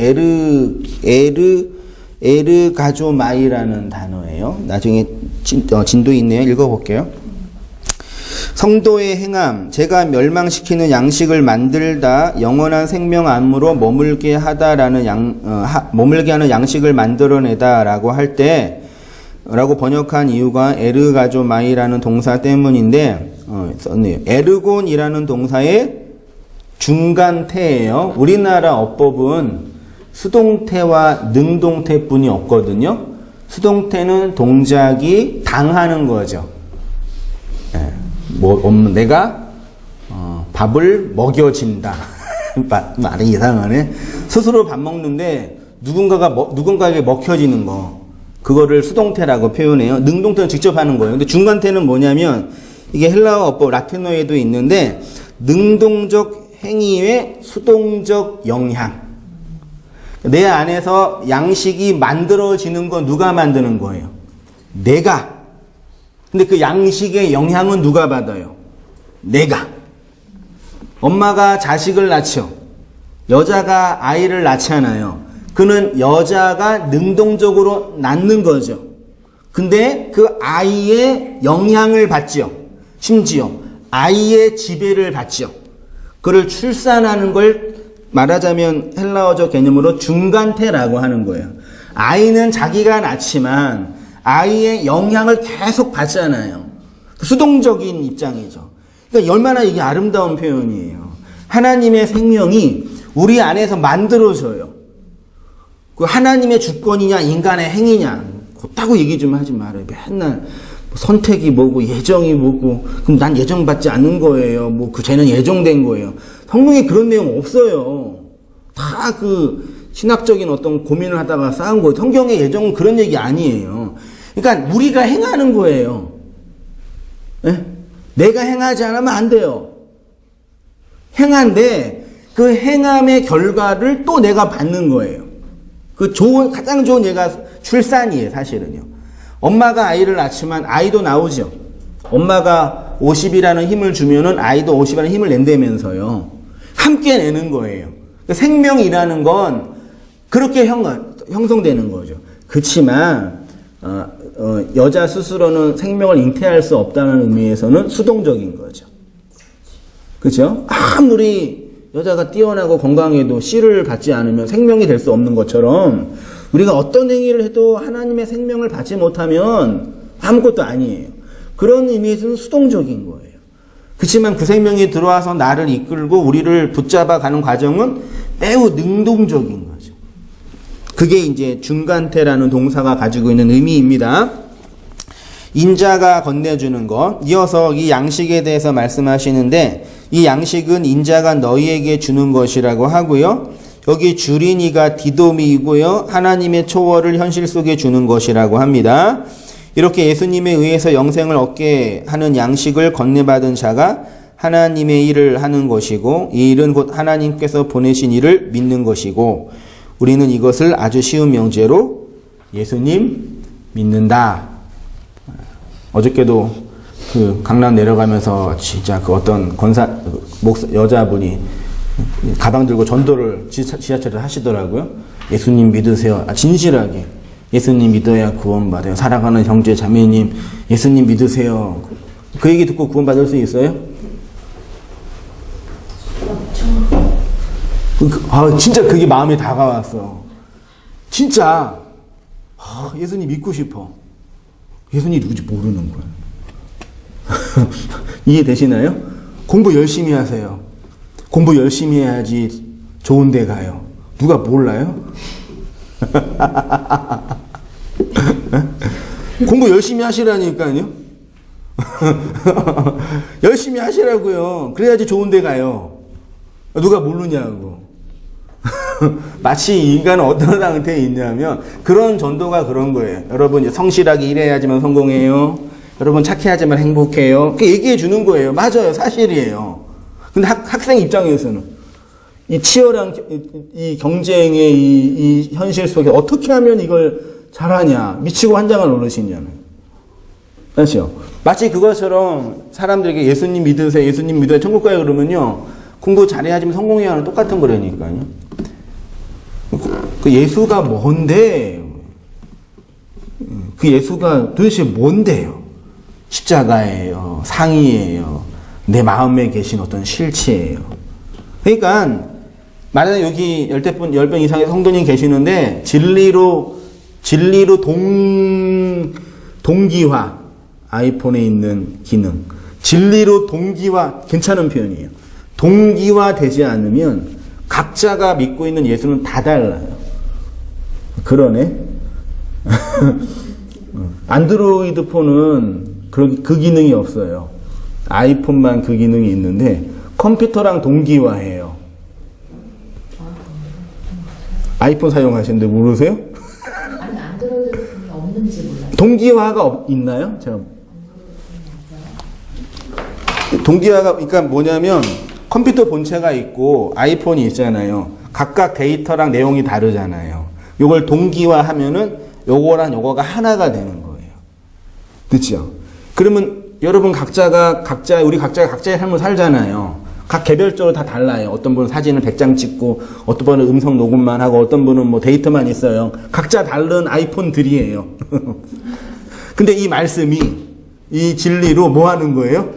에르가조마이라는 단어예요. 나중에 진도 있네요. 읽어볼게요. 성도의 행함, 제가 멸망시키는 양식을 만들다 영원한 생명 안으로 머물게 하다라는 머물게 하는 양식을 만들어내다라고 할 때, 라고 번역한 이유가 에르가조마이라는 동사 때문인데 썼네요. 에르곤이라는 동사의 중간태예요. 우리나라 어법은 수동태와 능동태뿐이 없거든요. 수동태는 동작이 당하는 거죠. 내가 밥을 먹여진다. 말이 이상하네. 스스로 밥 먹는데 누군가에게 먹혀지는 거. 그거를 수동태라고 표현해요. 능동태는 직접 하는 거예요. 근데 중간태는 뭐냐면 이게 헬라어 어법 라틴어에도 있는데 능동적 행위의 수동적 영향. 내 안에서 양식이 만들어지는 건 누가 만드는 거예요? 내가. 근데 그 양식의 영향은 누가 받아요? 내가. 엄마가 자식을 낳죠. 여자가 아이를 낳잖아요. 그는 여자가 능동적으로 낳는 거죠. 근데 그 아이의 영향을 받죠. 심지어 아이의 지배를 받죠. 그를 출산하는 걸 말하자면 헬라어적 개념으로 중간태라고 하는 거예요. 아이는 자기가 낳지만 아이의 영향을 계속 받잖아요. 수동적인 입장이죠. 그러니까 얼마나 이게 아름다운 표현이에요. 하나님의 생명이 우리 안에서 만들어져요. 그 하나님의 주권이냐 인간의 행위냐 그렇다고 얘기 좀 하지 말아요. 맨날 선택이 뭐고 예정이 뭐고 그럼 난 예정받지 않는 거예요. 쟤는 예정된 거예요. 성경에 그런 내용 없어요. 다 신학적인 어떤 고민을 하다가 쌓은 거예요. 성경의 예정은 그런 얘기 아니에요. 그러니까 우리가 행하는 거예요. 네? 내가 행하지 않으면 안 돼요. 행한데 그 행함의 결과를 또 내가 받는 거예요. 그 가장 좋은 예가 출산이에요, 사실은요. 엄마가 아이를 낳지만 아이도 나오죠. 엄마가 50이라는 힘을 주면은 아이도 50이라는 힘을 낸다면서요. 함께 내는 거예요. 생명이라는 건 그렇게 형성되는 거죠. 그렇지만 여자 스스로는 생명을 잉태할 수 없다는 의미에서는 수동적인 거죠. 그렇죠? 아무리 여자가 뛰어나고 건강해도 씨를 받지 않으면 생명이 될 수 없는 것처럼 우리가 어떤 행위를 해도 하나님의 생명을 받지 못하면 아무것도 아니에요. 그런 의미에서는 수동적인 거예요. 그렇지만 그 생명이 들어와서 나를 이끌고 우리를 붙잡아 가는 과정은 매우 능동적인 거죠. 그게 이제 중간태라는 동사가 가지고 있는 의미입니다. 인자가 건네주는 것, 이어서 이 양식에 대해서 말씀하시는데 이 양식은 인자가 너희에게 주는 것이라고 하고요. 여기 주린이가 디도미이고요. 하나님의 초월을 현실 속에 주는 것이라고 합니다. 이렇게 예수님에 의해서 영생을 얻게 하는 양식을 건네받은 자가 하나님의 일을 하는 것이고 이 일은 곧 하나님께서 보내신 일을 믿는 것이고 우리는 이것을 아주 쉬운 명제로 예수님 믿는다. 어저께도 그 강남 내려가면서 진짜 그 어떤 여자분이 가방 들고 전도를 지하철에 하시더라고요. 예수님 믿으세요. 진실하게. 예수님 믿어야 구원받아요. 살아가는 형제 자매님 예수님 믿으세요. 그 얘기 듣고 구원받을 수 있어요? 진짜 그게 마음에 다가왔어. 진짜 예수님 믿고 싶어. 예수님이 누군지 모르는 거야. 이해되시나요? 공부 열심히 하세요. 공부 열심히 해야지 좋은 데 가요. 누가 몰라요? 공부 열심히 하시라니까요. 열심히 하시라고요. 그래야지 좋은 데 가요. 누가 모르냐고. 마치 인간은 어떤 상태에 있냐면 그런 전도가 그런 거예요. 여러분 성실하게 일해야지만 성공해요. 여러분 착해야지만 행복해요. 그렇게 얘기해 주는 거예요. 맞아요. 사실이에요. 근데 학생 입장에서는 이 치열한 이 경쟁의 이 현실 속에 어떻게 하면 이걸 잘하냐. 미치고 환장할 어르신이잖아요. 그렇죠? 마치 그것처럼 사람들에게 예수님 믿으세요. 예수님 믿어야 천국 가요 그러면요. 공부 잘해야지만 성공해야 하는 똑같은 거라니까요. 그 예수가 뭔데? 그 예수가 도대체 뭔데요? 십자가예요. 상이에요. 내 마음에 계신 어떤 실체예요. 그러니까 만약에 여기 10명 이상의 성도님 계시는데 진리로 동기화, 아이폰에 있는 기능. 진리로 동기화, 괜찮은 표현이에요. 동기화 되지 않으면 각자가 믿고 있는 예수는 다 달라요. 그러네. 안드로이드 폰은 그 기능이 없어요. 아이폰만 그 기능이 있는데 컴퓨터랑 동기화해요. 아이폰 사용하시는데 모르세요? 아니 안드로이드 폰이 없는지 몰라요. 동기화가 있나요? 제가 동기화가 그러니까 뭐냐면 컴퓨터 본체가 있고 아이폰이 있잖아요. 각각 데이터랑 내용이 다르잖아요. 요걸 동기화하면은 요거랑 요거가 하나가 되는 거예요. 그렇죠? 그러면 여러분 우리 각자가 각자의 삶을 살잖아요. 각 개별적으로 다 달라요. 어떤 분은 사진을 100장 찍고, 어떤 분은 음성 녹음만 하고, 어떤 분은 뭐 데이터만 있어요. 각자 다른 아이폰들이에요. 근데 이 말씀이, 이 진리로 뭐 하는 거예요?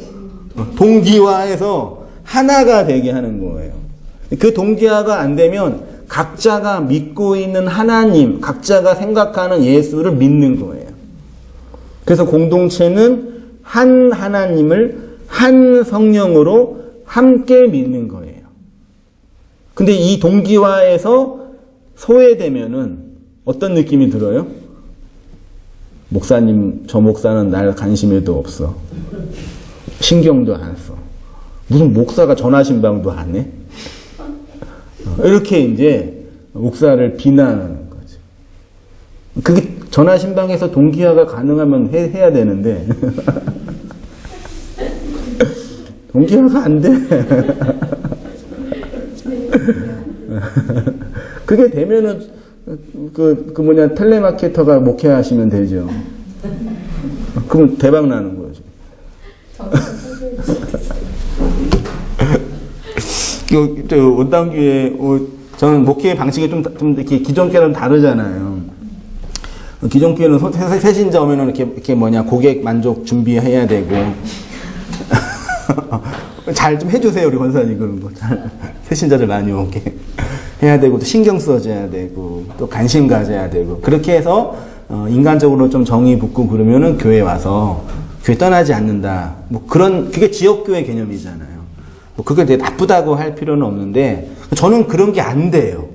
동기화해서 하나가 되게 하는 거예요. 그 동기화가 안 되면 각자가 믿고 있는 하나님, 각자가 생각하는 예수를 믿는 거예요. 그래서 공동체는 한 하나님을 한 성령으로 함께 믿는 거예요. 근데 이 동기화에서 소외되면은 어떤 느낌이 들어요? 목사님, 저 목사는 날 관심에도 없어. 신경도 안 써. 무슨 목사가 전화신방도 안 해? 이렇게 이제 목사를 비난하는 거죠. 그게 전화신방에서 동기화가 가능하면 해야 되는데 동기화가 안 돼. 그게 되면은 텔레마케터가 목회하시면 되죠. 그럼 대박 나는 거죠. 온당교회 저는 목회 방식이 좀 이렇게 기존 교회는 다르잖아요. 기존 교회는 새신자 오면은 이렇게 고객 만족 준비해야 되고 잘 좀 해주세요 우리 권사님 그런 거. 새신자들 많이 오게 해야 되고 또 신경 써줘야 되고 또 관심 가져야 되고 그렇게 해서 인간적으로 좀 정이 붙고 그러면은 교회 와서 교회 떠나지 않는다. 그게 지역교회 개념이잖아요. 그게 되게 나쁘다고 할 필요는 없는데 저는 그런 게 안 돼요.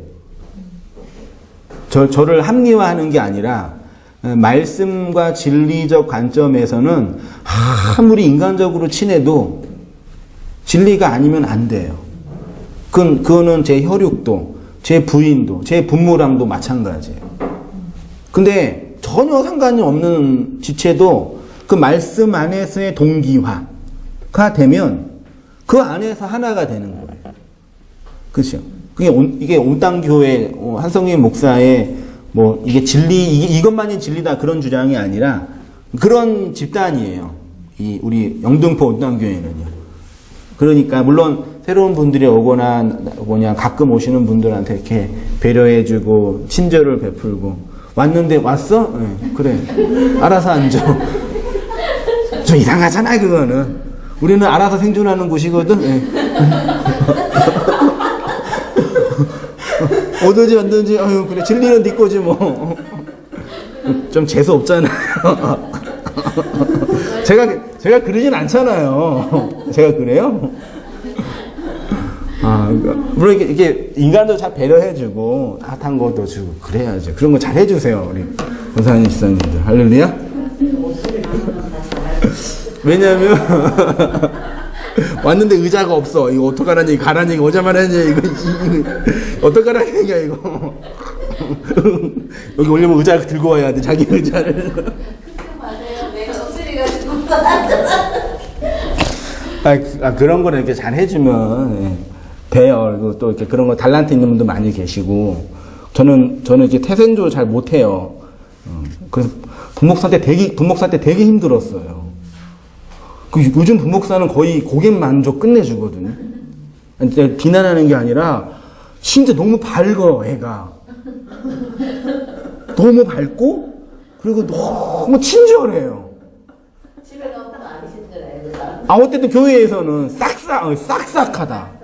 저를 합리화하는 게 아니라 말씀과 진리적 관점에서는 아무리 인간적으로 친해도 진리가 아니면 안 돼요. 그거는 제 혈육도, 제 부인도, 제 부모랑도 마찬가지예요. 근데 전혀 상관이 없는 지체도 그 말씀 안에서의 동기화가 되면 그 안에서 하나가 되는 거예요. 그렇죠? 이게 온땅교회 한성민 목사의 이게 이것만이 진리다 그런 주장이 아니라 그런 집단이에요. 우리 영등포 온땅교회는요. 그러니까 물론 새로운 분들이 오거나 가끔 오시는 분들한테 이렇게 배려해주고 친절을 베풀고 왔는데 왔어? 네, 그래. 알아서 앉아. 좀 이상하잖아 그거는. 우리는 알아서 생존하는 곳이거든. 네. 오든지 안든지 그래 진리는 네 거지 뭐. 좀 재수 없잖아요. 제가 그러진 않잖아요. 제가 그래요? 물론 이게 인간도 잘 배려해주고 따뜻한 것도 주고 그래야죠. 그런 거 잘 해주세요 우리 권사님 집사님들. 할렐루야. 왜냐면 왔는데 의자가 없어. 이거 어떡하라는 얘기, 가라는 얘기, 오자마자 이거 어떡하라는 얘기야 이거. 여기 오려면 의자 들고 와야 돼. 자기 의자를. 맞아요. 내가 없으리가지고. 그런 거를 이렇게 잘 해주면 돼요. 그리고 또 이렇게 그런 거 달란트 있는 분도 많이 계시고 저는 이렇게 태생조 잘 못해요. 그래서 분목사 때 되게 힘들었어요. 요즘 분목사는 거의 고객 만족 끝내주거든요. 비난하는 게 아니라 진짜 너무 밝어 애가. 너무 밝고 그리고 너무 친절해요. 집에 가면 안 친절해요. 어쨌든 교회에서는 싹싹하다.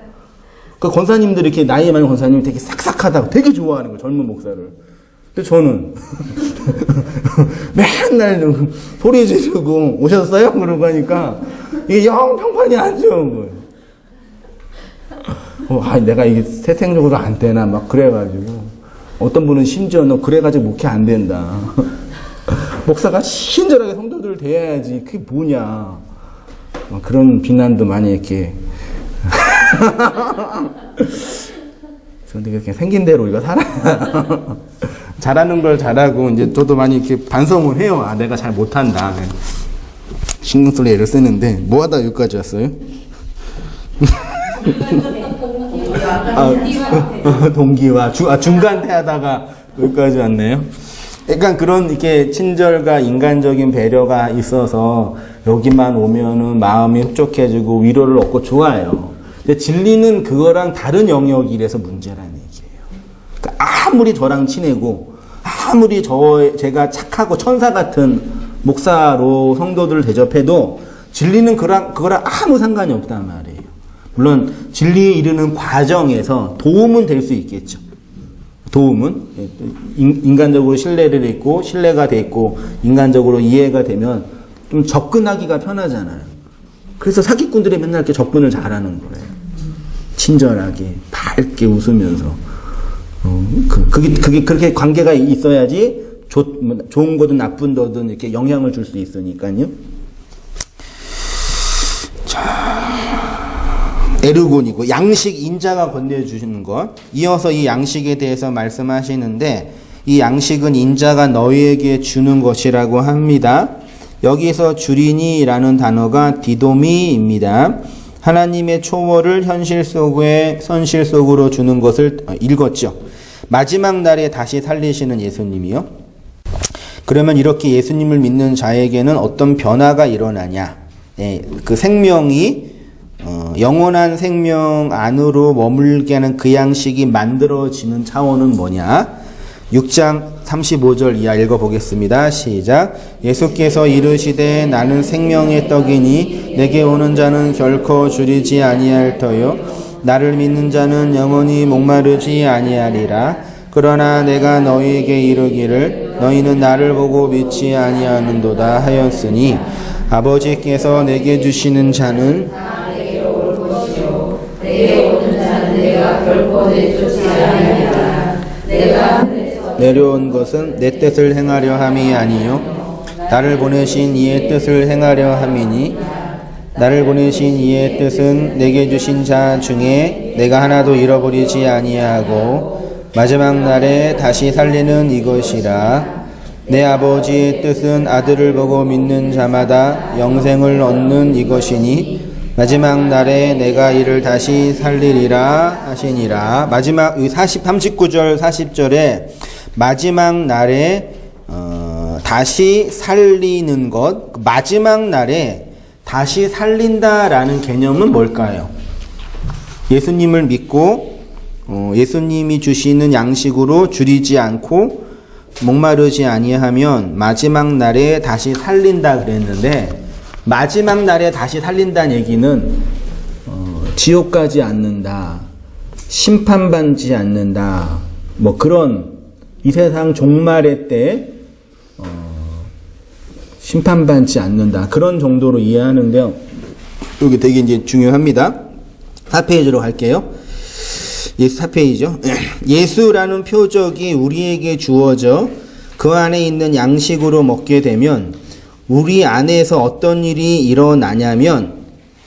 그 권사님들이 이렇게 나이 많은 권사님이 되게 싹싹하다고 되게 좋아하는 거예요. 젊은 목사를. 근데 저는 맨날 소리 지르고 오셨어요? 그러고 하니까 이게 영 평판이 안 좋은 거예요. 내가 이게 태생적으로 안 되나 막 그래가지고 어떤 분은 심지어 너 그래가지고 목회 안 된다. 목사가 친절하게 성도들을 대해야지 그게 뭐냐. 그런 비난도 많이 이렇게 저는 그냥 생긴 대로 이거 살아야 잘하는 걸 잘하고 이제 저도 많이 이렇게 반성을 해요. 내가 잘 못한다. 신경 쓸 애를 쓰는데 뭐 하다 여기까지 왔어요? 동기와 중간대 하다가 여기까지 왔네요. 약간 그런 이렇게 친절과 인간적인 배려가 있어서 여기만 오면은 마음이 흡족해지고 위로를 얻고 좋아요. 근데 진리는 그거랑 다른 영역이라서 문제라는 얘기예요. 그러니까 아무리 저랑 친하고 아무리 제가 착하고 천사 같은 목사로 성도들을 대접해도 진리는 그거랑 아무 상관이 없단 말이에요. 물론 진리에 이르는 과정에서 도움은 될 수 있겠죠. 도움은 인간적으로 신뢰를 했고 신뢰가 됐고 인간적으로 이해가 되면 좀 접근하기가 편하잖아요. 그래서 사기꾼들이 맨날 이렇게 접근을 잘하는 거예요. 친절하게 밝게 웃으면서 그게 그렇게 관계가 있어야지 좋은 거든 나쁜 거든 이렇게 영향을 줄 수 있으니까요. 자, 에르곤이고 양식 인자가 건네주시는 것. 이어서 이 양식에 대해서 말씀하시는데 이 양식은 인자가 너희에게 주는 것이라고 합니다. 여기서 주리니라는 단어가 디도미입니다. 하나님의 초월을 현실 속에 선실 속으로 주는 것을 읽었죠. 마지막 날에 다시 살리시는 예수님이요. 그러면 이렇게 예수님을 믿는 자에게는 어떤 변화가 일어나냐? 그 생명이 영원한 생명 안으로 머물게 하는 그 양식이 만들어지는 차원은 뭐냐? 6장 35절 이하 읽어보겠습니다. 시작. 예수께서 이르시되 나는 생명의 떡이니 내게 오는 자는 결코 줄이지 아니할 터요 나를 믿는 자는 영원히 목마르지 아니하리라. 그러나 내가 너희에게 이르기를 너희는 나를 보고 믿지 아니하는도다 하였으니 아버지께서 내게 주시는 자는 내게 올 것이요 내게 오는 자는 내가 결코 내쫓지 아니하리라. 내가 내려온 것은 내 뜻을 행하려 함이 아니요 나를 보내신 이의 뜻을 행하려 함이니 나를 보내신 이의 뜻은 내게 주신 자 중에 내가 하나도 잃어버리지 아니하고 마지막 날에 다시 살리는 이것이라. 내 아버지의 뜻은 아들을 보고 믿는 자마다 영생을 얻는 이것이니 마지막 날에 내가 이를 다시 살리리라 하시니라. 마지막 39절 40절에 마지막 날에 다시 살리는 것, 마지막 날에 다시 살린다라는 개념은 뭘까요? 예수님을 믿고 예수님이 주시는 양식으로 줄이지 않고 목마르지 아니하면 마지막 날에 다시 살린다 그랬는데 마지막 날에 다시 살린다는 얘기는 지옥 가지 않는다, 심판받지 않는다, 뭐 그런 이 세상 종말의 때 심판받지 않는다 그런 정도로 이해하는데요. 여기 되게 이제 중요합니다. 4페이지로 갈게요. 4페이지죠. 예수라는 표적이 우리에게 주어져 그 안에 있는 양식으로 먹게 되면 우리 안에서 어떤 일이 일어나냐면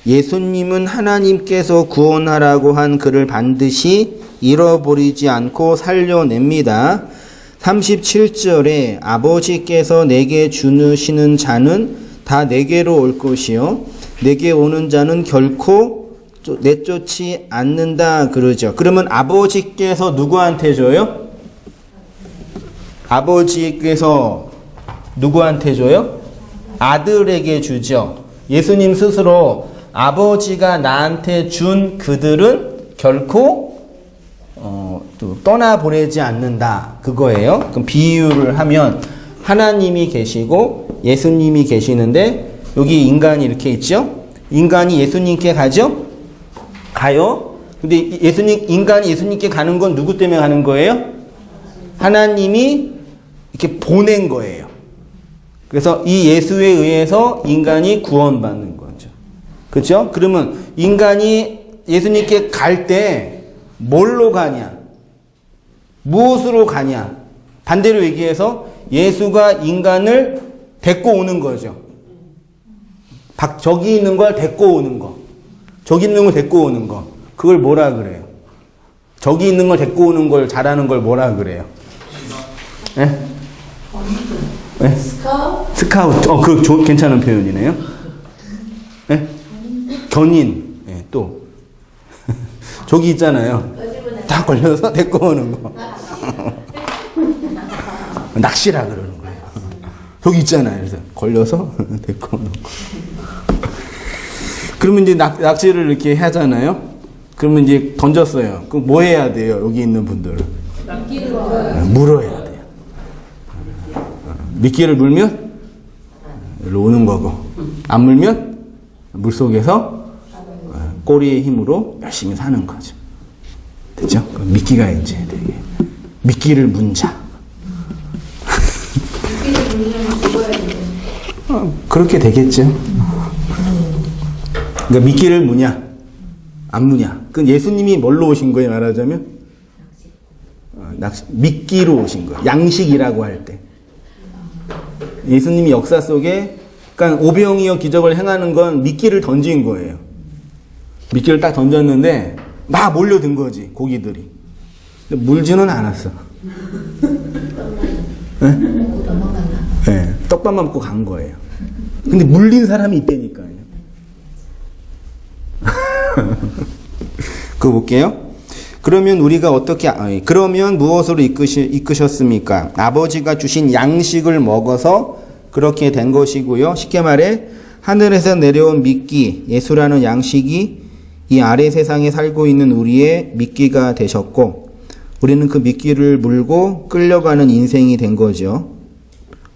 예수님은 하나님께서 구원하라고 한 그를 반드시 잃어버리지 않고 살려냅니다. 37절에 아버지께서 내게 주시는 자는 다 내게로 올 것이요 내게 오는 자는 결코 내쫓지 않는다 그러죠. 그러면 아버지께서 누구한테 줘요? 아버지께서 누구한테 줘요? 아들에게 주죠. 예수님 스스로 아버지가 나한테 준 그들은 결코 또 떠나보내지 않는다 그거예요. 그럼 비유를 하면 하나님이 계시고 예수님이 계시는데 여기 인간이 이렇게 있죠. 인간이 예수님께 가죠. 가요. 근데 인간이 예수님께 가는 건 누구 때문에 가는 거예요? 하나님이 이렇게 보낸 거예요. 그래서 이 예수에 의해서 인간이 구원받는 거죠. 그렇죠? 그러면 인간이 예수님께 갈 때 뭘로 가냐? 무엇으로 가냐? 반대로 얘기해서 예수가 인간을 데리고 오는 거죠. 저기 있는 걸 데리고 오는 거. 저기 있는 걸 데리고 오는 거. 그걸 뭐라 그래요? 저기 있는 걸 데리고 오는 걸 잘하는 걸 뭐라 그래요? 네? 네? 스카우트. 괜찮은 표현이네요. 네? 견인. 네, 또. 저기 있잖아요. 다 걸려서 데리고 오는 거. 낚시라 그러는 거예요. 저기 있잖아요. 그래서 걸려서 데리고 오는 거. 그러면 이제 낚시를 이렇게 하잖아요. 그러면 이제 던졌어요. 그럼 뭐 해야 돼요? 여기 있는 분들은? 물어야 돼요. 미끼를 물면 여기로 오는 거고, 안 물면 물속에서 꼬리의 힘으로 열심히 사는 거죠. 됐죠? 그럼 미끼가 이제 되게 미끼를 문 자. 그렇게 되겠죠. 그러니까 미끼를 무냐, 안 무냐. 그 예수님이 뭘로 오신 거예요, 말하자면? 미끼로 오신 거예요. 양식이라고 할 때. 예수님이 역사 속에, 그러니까 오병이어 기적을 행하는 건 미끼를 던진 거예요. 미끼를 딱 던졌는데 막 몰려든 거지, 고기들이. 근데 물지는 않았어. 네? 네, 떡밥만 먹고 간 거예요. 근데 물린 사람이 있다니까요. 그거 볼게요. 그러면 우리가 어떻게, 그러면 무엇으로 이끄셨습니까? 아버지가 주신 양식을 먹어서 그렇게 된 것이고요. 쉽게 말해, 하늘에서 내려온 미끼, 예수라는 양식이 이 아래 세상에 살고 있는 우리의 미끼가 되셨고, 우리는 그 미끼를 물고 끌려가는 인생이 된 거죠.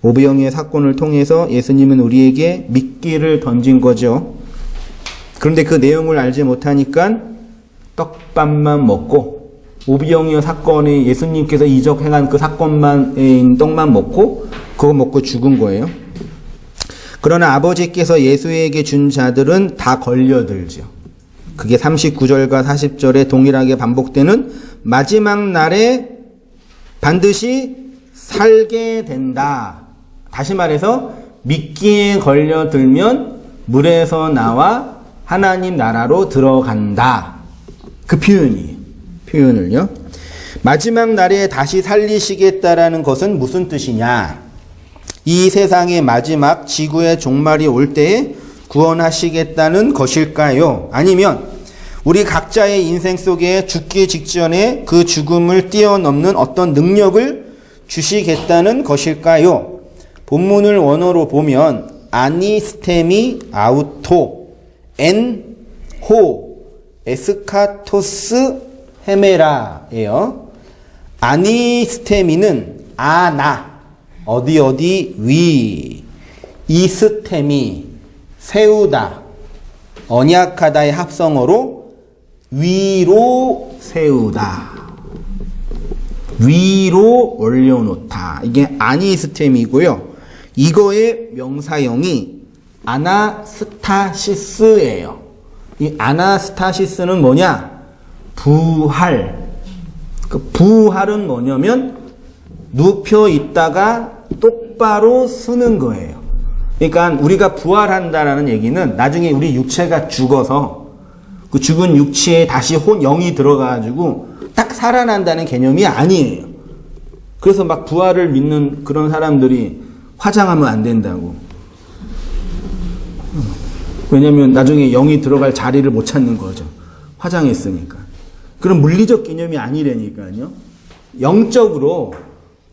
오병이의 사건을 통해서 예수님은 우리에게 미끼를 던진 거죠. 그런데 그 내용을 알지 못하니까 떡밥만 먹고, 오병이어 사건에 예수님께서 이적행한 그 사건만, 떡만 먹고, 그거 먹고 죽은 거예요. 그러나 아버지께서 예수에게 준 자들은 다 걸려들죠. 그게 39절과 40절에 동일하게 반복되는 마지막 날에 반드시 살게 된다. 다시 말해서 미끼에 걸려들면 물에서 나와 하나님 나라로 들어간다. 그 표현을요. 마지막 날에 다시 살리시겠다라는 것은 무슨 뜻이냐? 이 세상의 마지막 지구의 종말이 올 때에 구원하시겠다는 것일까요? 아니면 우리 각자의 인생 속에 죽기 직전에 그 죽음을 뛰어넘는 어떤 능력을 주시겠다는 것일까요? 본문을 원어로 보면 아니스테미 아우토 엔 호 에스카토스 헤메라예요. 아니스테미는 아나 어디 위, 이스테미 세우다, 언약하다의 합성어로 위로 세우다, 위로 올려놓다. 이게 아니스템이고요. 이거의 명사형이 아나스타시스예요. 이 아나스타시스는 뭐냐? 부활. 그 부활은 뭐냐면 눕혀 있다가 똑바로 서는 거예요. 그러니까 우리가 부활한다라는 얘기는 나중에 우리 육체가 죽어서 그 죽은 육체에 다시 영이 들어가가지고 딱 살아난다는 개념이 아니에요. 그래서 막 부활을 믿는 그런 사람들이 화장하면 안 된다고. 왜냐면 나중에 영이 들어갈 자리를 못 찾는 거죠. 화장했으니까. 그런 물리적 개념이 아니라니까요. 영적으로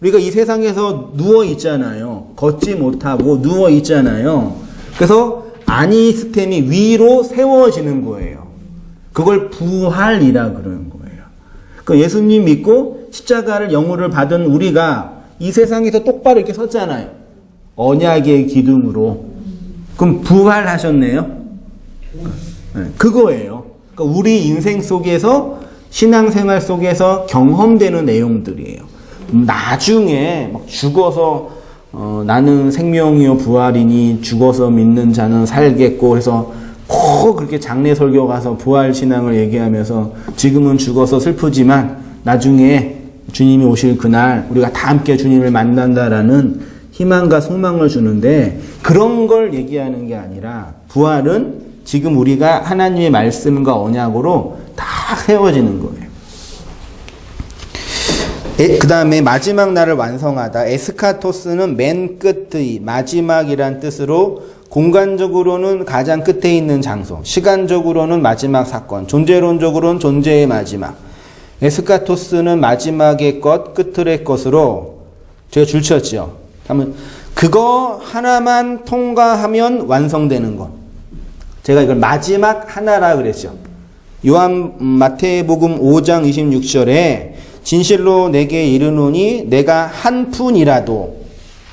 우리가 이 세상에서 누워 있잖아요. 걷지 못하고 누워 있잖아요. 그래서 아니스템이 위로 세워지는 거예요. 그걸 부활이라 그러는 거예요. 그 예수님 믿고 십자가를 영으로 받은 우리가 이 세상에서 똑바로 이렇게 섰잖아요. 언약의 기둥으로. 그럼 부활하셨네요. 네, 그거예요. 그러니까 우리 인생 속에서 신앙생활 속에서 경험되는 내용들이에요. 나중에 막 죽어서 나는 생명이요 부활이니 죽어서 믿는 자는 살겠고 그래서 꼭 그렇게 장례 설교 가서 부활 신앙을 얘기하면서 지금은 죽어서 슬프지만 나중에 주님이 오실 그날 우리가 다 함께 주님을 만난다라는 희망과 소망을 주는데 그런 걸 얘기하는 게 아니라 부활은 지금 우리가 하나님의 말씀과 언약으로 다 세워지는 거예요. 그 다음에 마지막 날을 완성하다. 에스카토스는 맨 끝의 마지막이란 뜻으로 공간적으로는 가장 끝에 있는 장소, 시간적으로는 마지막 사건, 존재론적으로는 존재의 마지막. 에스카토스는 마지막의 것, 끝의 것으로 제가 줄쳤죠. 그러면 그거 하나만 통과하면 완성되는 것. 제가 이걸 마지막 하나라 그랬죠. 마태복음 5장 26절에 진실로 내게 이르노니 내가 한 푼이라도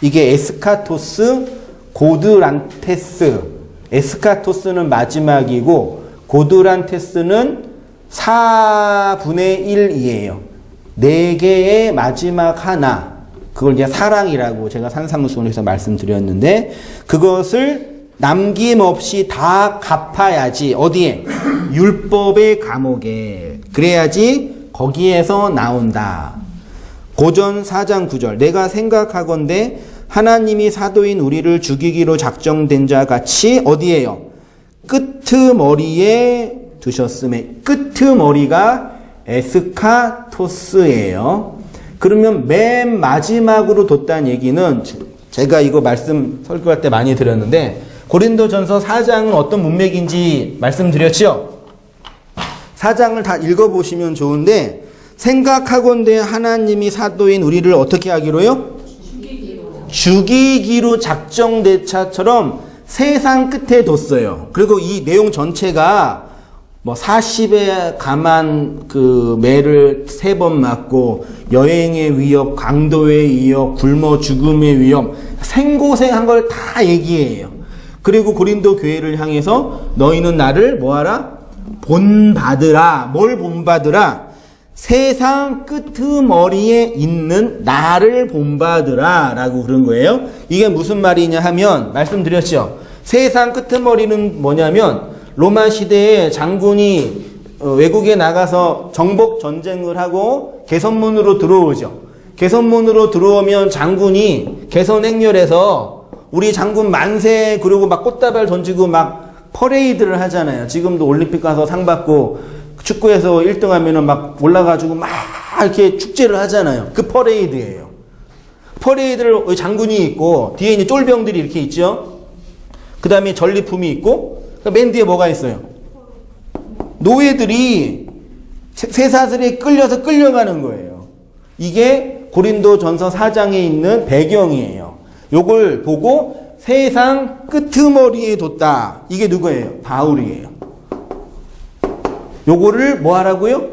이게 에스카토스 고드란테스 에스카토스는 마지막이고 고드란테스는 4분의 1이에요. 4개의 마지막 하나 그걸 이제 사랑이라고 제가 산상수훈에서 말씀드렸는데 그것을 남김없이 다 갚아야지 어디에? 율법의 감옥에 그래야지 거기에서 나온다. 고전 4장 9절 내가 생각하건대 하나님이 사도인 우리를 죽이기로 작정된 자 같이 어디에요? 끄트머리에 두셨음의 끄트머리가 에스카토스예요. 그러면 맨 마지막으로 뒀다는 얘기는 제가 이거 말씀 설교할 때 많이 드렸는데 고린도전서 4장은 어떤 문맥인지 말씀드렸죠? 4장을 다 읽어보시면 좋은데 생각하건대 하나님이 사도인 우리를 어떻게 하기로요? 죽이기로 작정대차처럼 세상 끝에 뒀어요. 그리고 이 내용 전체가 뭐 40에 감한 그 매를 3번 맞고 여행의 위협, 강도의 위협, 굶어 죽음의 위협, 생고생한 걸 다 얘기해요. 그리고 고린도 교회를 향해서 너희는 나를 뭐하라? 본받으라. 뭘 본받으라? 세상 끄트머리에 있는 나를 본받으라 라고 그런 거예요. 이게 무슨 말이냐 하면 말씀드렸죠. 세상 끄트머리는 뭐냐면 로마 시대에 장군이 외국에 나가서 정복 전쟁을 하고 개선문으로 들어오죠. 개선문으로 들어오면 장군이 개선 행렬에서 우리 장군 만세 그러고 막 꽃다발 던지고 막 퍼레이드를 하잖아요. 지금도 올림픽 가서 상 받고 축구에서 1등 하면은 막 올라가지고 막 이렇게 축제를 하잖아요. 그 퍼레이드예요. 퍼레이드를 장군이 있고 뒤에 있는 쫄병들이 이렇게 있죠. 그 다음에 전리품이 있고 맨 뒤에 뭐가 있어요? 노예들이 쇠사슬에 끌려서 끌려가는 거예요. 이게 고린도전서 4장에 있는 배경이에요. 요걸 보고 세상 끄트머리에 뒀다. 이게 누구예요? 바울이에요. 요거를 뭐 하라고요?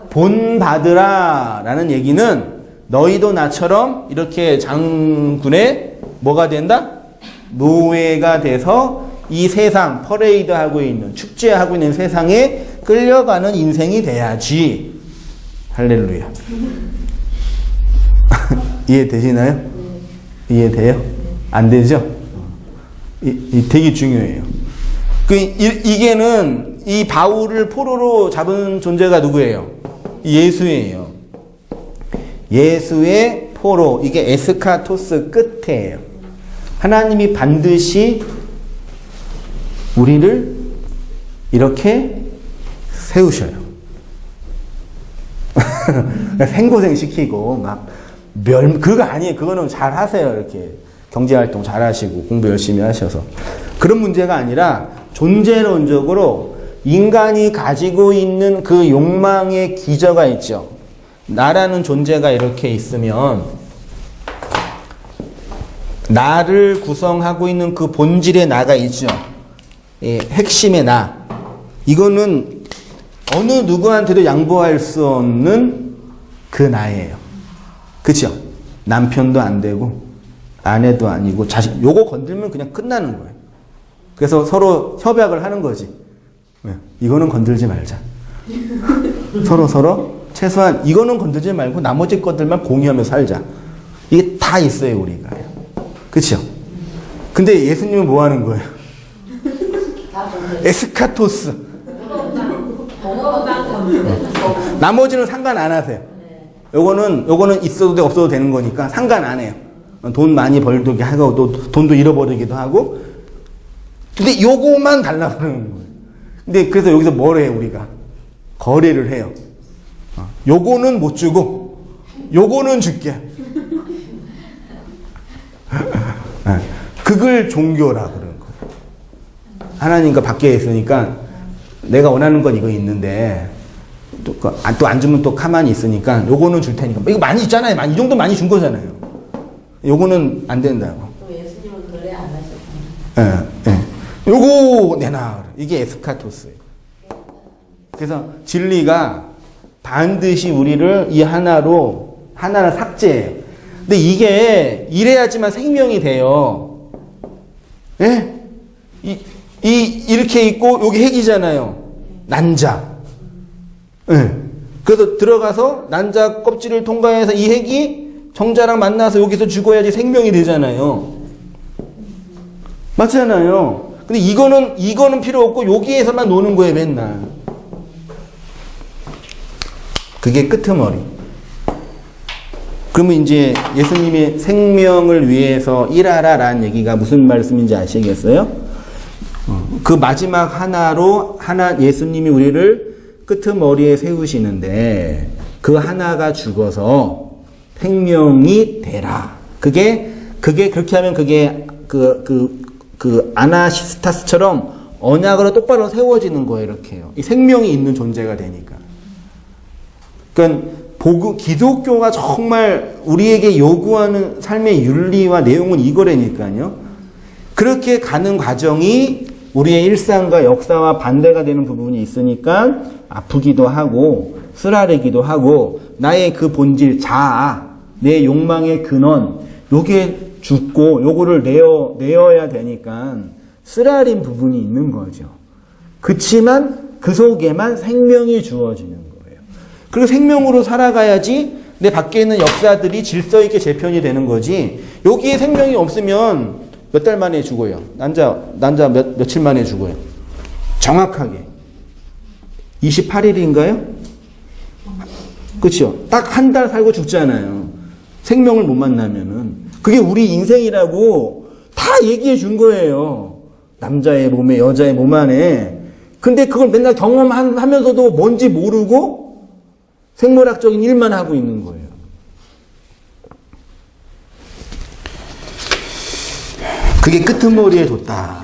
본받으라 라는 얘기는 너희도 나처럼 이렇게 장군의 뭐가 된다? 노예가 돼서 이 세상 퍼레이드하고 있는 축제하고 있는 세상에 끌려가는 인생이 돼야지. 할렐루야. 이해되시나요? 이해돼요? 안 되죠? 되게 중요해요. 이게는 이 바울을 포로로 잡은 존재가 누구예요? 예수예요. 예수의 포로. 이게 에스카토스 끝에예요. 하나님이 반드시 우리를 이렇게 세우셔요. 생고생 시키고 막 그거 아니에요. 그거는 잘 하세요. 이렇게 경제활동 잘 하시고 공부 열심히 하셔서. 그런 문제가 아니라 존재론적으로 인간이 가지고 있는 그 욕망의 기저가 있죠. 나라는 존재가 이렇게 있으면 나를 구성하고 있는 그 본질의 나가 있죠. 예, 핵심의 나. 이거는 어느 누구한테도 양보할 수 없는 그 나예요. 그쵸? 남편도 안 되고 아내도 아니고 자식. 요거 건들면 그냥 끝나는 거예요. 그래서 서로 협약을 하는 거지. 이거는 건들지 말자. 서로 최소한 이거는 건들지 말고 나머지 것들만 공유하며 살자. 이게 다 있어요, 우리가. 그렇죠? 근데 예수님은 뭐 하는 거예요? 에스카토스. 나머지는 상관 안 하세요. 요거는 있어도 돼, 없어도 되는 거니까 상관 안 해요. 돈 많이 벌게 하고 또 돈도 잃어버리기도 하고. 근데 요거만 달라고 그러는 거예요. 근데 그래서 여기서 뭘 해요, 우리가? 거래를 해요. 요거는 못 주고, 요거는 줄게. 그걸 종교라 그러는 거예요. 하나님과 밖에 있으니까 내가 원하는 건 이거 있는데, 또 안 주면 또 가만히 있으니까 요거는 줄 테니까. 이거 많이 있잖아요. 이 정도 많이 준 거잖아요. 요거는 안 된다고. 또 예수님은 거래 안 하셨잖아요. 예. 요거 내놔. 이게 에스카토스예요. 그래서 진리가 반드시 우리를 이 하나를 삭제해요. 근데 이게 이래야지만 생명이 돼요. 예? 이렇게 있고 여기 핵이잖아요. 난자. 예. 그래서 들어가서 난자 껍질을 통과해서 이 핵이 정자랑 만나서 여기서 죽어야지 생명이 되잖아요. 맞잖아요. 근데 이거는 필요 없고 여기에서만 노는 거예요, 맨날. 그게 끄트머리. 그러면 이제 예수님의 생명을 위해서 일하라라는 얘기가 무슨 말씀인지 아시겠어요? 그 마지막 하나로 예수님이 우리를 끄트머리에 세우시는데 그 하나가 죽어서 생명이 되라. 그게 그렇게 하면 그게 그 아나시스타스처럼 언약으로 똑바로 세워지는 거예요. 이렇게요. 이 생명이 있는 존재가 되니까. 그러니까 기독교가 정말 우리에게 요구하는 삶의 윤리와 내용은 이거라니까요. 그렇게 가는 과정이 우리의 일상과 역사와 반대가 되는 부분이 있으니까 아프기도 하고 쓰라리기도 하고 나의 그 본질 자아, 내 욕망의 근원 요게 죽고 요거를 내어야 되니까 쓰라린 부분이 있는 거죠. 그치만 그 속에만 생명이 주어지는 거예요. 그리고 생명으로 살아가야지 내 밖에 있는 역사들이 질서 있게 재편이 되는 거지. 여기에 생명이 없으면 몇 달 만에 죽어요. 난자 며칠 만에 죽어요. 정확하게. 28일인가요? 그렇죠. 딱 한 달 살고 죽잖아요. 생명을 못 만나면은. 그게 우리 인생이라고 다 얘기해 준 거예요. 남자의 몸에, 여자의 몸 안에. 근데 그걸 맨날 경험하면서도 뭔지 모르고 생물학적인 일만 하고 있는 거예요. 그게 끄트머리에 뒀다.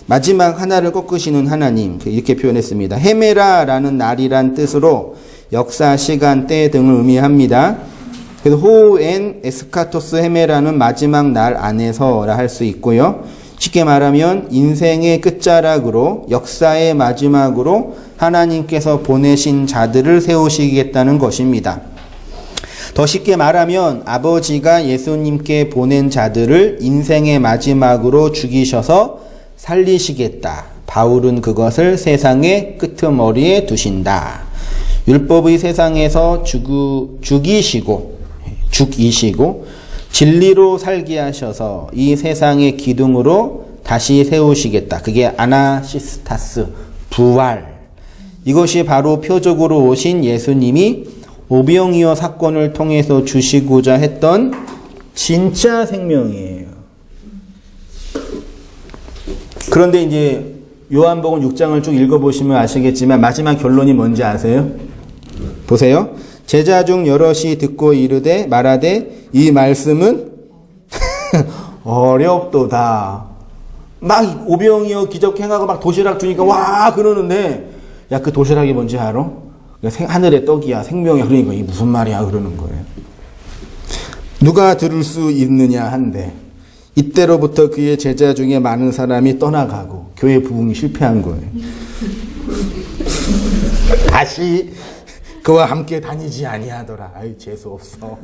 마지막 하나를 꺾으시는 하나님, 이렇게 표현했습니다. 헤메라라는 날이란 뜻으로 역사, 시간, 때 등을 의미합니다. 그래서 호엔 에스카토스 헤메라는 마지막 날 안에서라 할 수 있고요. 쉽게 말하면 인생의 끝자락으로, 역사의 마지막으로 하나님께서 보내신 자들을 세우시겠다는 것입니다. 더 쉽게 말하면 아버지가 예수님께 보낸 자들을 인생의 마지막으로 죽이셔서 살리시겠다. 바울은 그것을 세상의 끄트머리에 두신다. 율법의 세상에서 죽이시고 진리로 살게 하셔서 이 세상의 기둥으로 다시 세우시겠다. 그게 아나시스타스, 부활. 이것이 바로 표적으로 오신 예수님이 오병이어 사건을 통해서 주시고자 했던 진짜 생명이에요. 그런데 이제 요한복음 6장을 쭉 읽어보시면 아시겠지만 마지막 결론이 뭔지 아세요? 보세요. 제자 중 여럿이 듣고 이르되 말하되 이 말씀은 어렵도다. 막 오병이어 기적 행하고 막 도시락 주니까 와 그러는데 야 그 도시락이 뭔지 알아? 하늘의 떡이야, 생명이야. 그러니까 이게 무슨 말이야 그러는 거예요. 누가 들을 수 있느냐 한데 이때로부터 그의 제자 중에 많은 사람이 떠나가고 교회 부흥이 실패한 거예요. 다시 그와 함께 다니지 아니하더라. 아이 재수 없어.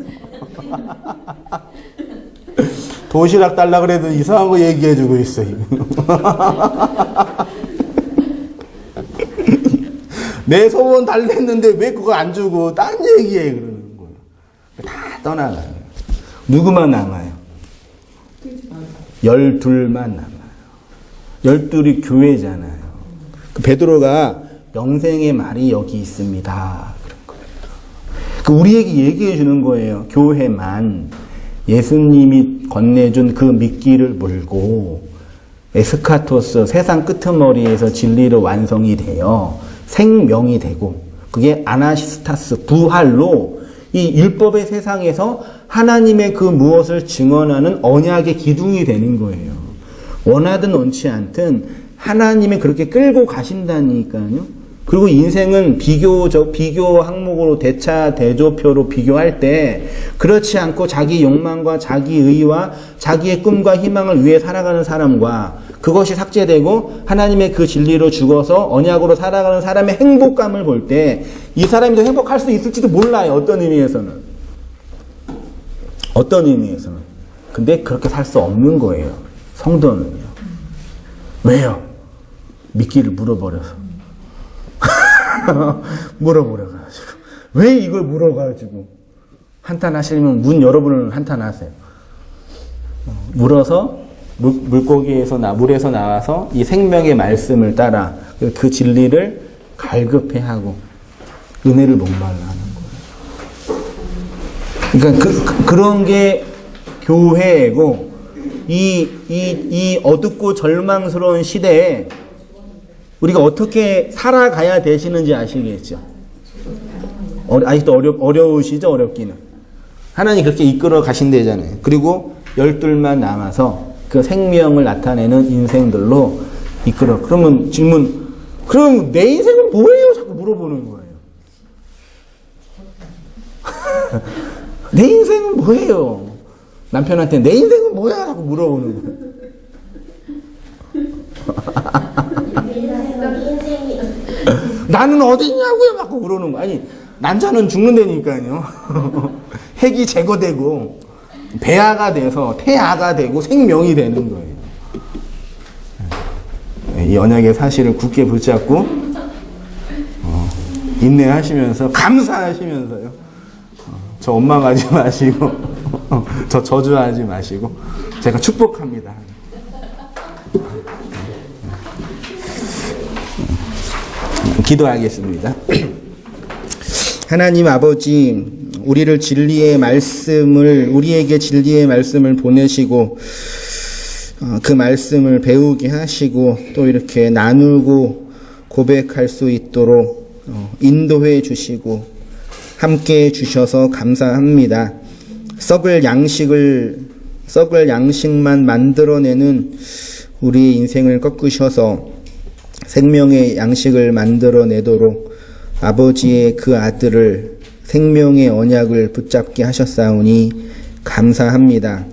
도시락 달라 그래도 이상한 거 얘기해주고 있어. 내 소원 달랬는데 왜 그거 안 주고 딴 얘기해 그러는 거예요. 다 떠나가요. 누구만 남아요? 12만 남아요. 12이 교회잖아요. 베드로가 영생의 말이 여기 있습니다. 그런 거예요. 우리에게 얘기해 주는 거예요. 교회만 예수님이 건네준 그 미끼를 물고 에스카토스 세상 끄트머리에서 진리로 완성이 되어 생명이 되고 그게 아나시스타스 부활로 이 율법의 세상에서 하나님의 그 무엇을 증언하는 언약의 기둥이 되는 거예요. 원하든 원치 않든 하나님이 그렇게 끌고 가신다니까요. 그리고 인생은 비교 항목으로 대조표로 비교할 때 그렇지 않고 자기 욕망과 자기 의와 자기의 꿈과 희망을 위해 살아가는 사람과 그것이 삭제되고 하나님의 그 진리로 죽어서 언약으로 살아가는 사람의 행복감을 볼 때 이 사람이 더 행복할 수 있을지도 몰라요. 어떤 의미에서는. 근데 그렇게 살 수 없는 거예요. 성도는요. 왜요? 미끼를 물어버려서. 물어버려가지고. 왜 이걸 물어가지고. 한탄하시려면 문 여러분은 한탄하세요. 물어서 물에서 나와서 이 생명의 말씀을 따라 그 진리를 갈급해하고 은혜를 목말라 하는 거예요. 그러니까 그런 게 교회고 이 어둡고 절망스러운 시대에 우리가 어떻게 살아가야 되시는지 아시겠죠? 아직도 어려우시죠? 어렵기는. 하나님 그렇게 이끌어 가신대잖아요. 그리고 12만 남아서 그 생명을 나타내는 인생들로 이끌어. 그러면 질문, 그럼 내 인생은 뭐예요? 자꾸 물어보는 거예요. 내 인생은 뭐예요? 남편한테 내 인생은 뭐야? 자꾸 물어보는 거예요. 나는 어디 있냐고요? 막 그러는 거. 아니, 난자는 죽는다니까요. 핵이 제거되고 배아가 돼서 태아가 되고 생명이 되는 거예요. 이 언약의 사실을 굳게 붙잡고 인내하시면서 감사하시면서요. 저 원망하지 마시고 저 저주하지 마시고 제가 축복합니다. 기도하겠습니다. 하나님 아버지, 우리에게 진리의 말씀을 보내시고 그 말씀을 배우게 하시고 또 이렇게 나누고 고백할 수 있도록 인도해 주시고 함께 해 주셔서 감사합니다. 썩을 양식만 만들어내는 우리의 인생을 꺾으셔서 생명의 양식을 만들어내도록 아버지의 그 아들을 생명의 언약을 붙잡게 하셨사오니 감사합니다.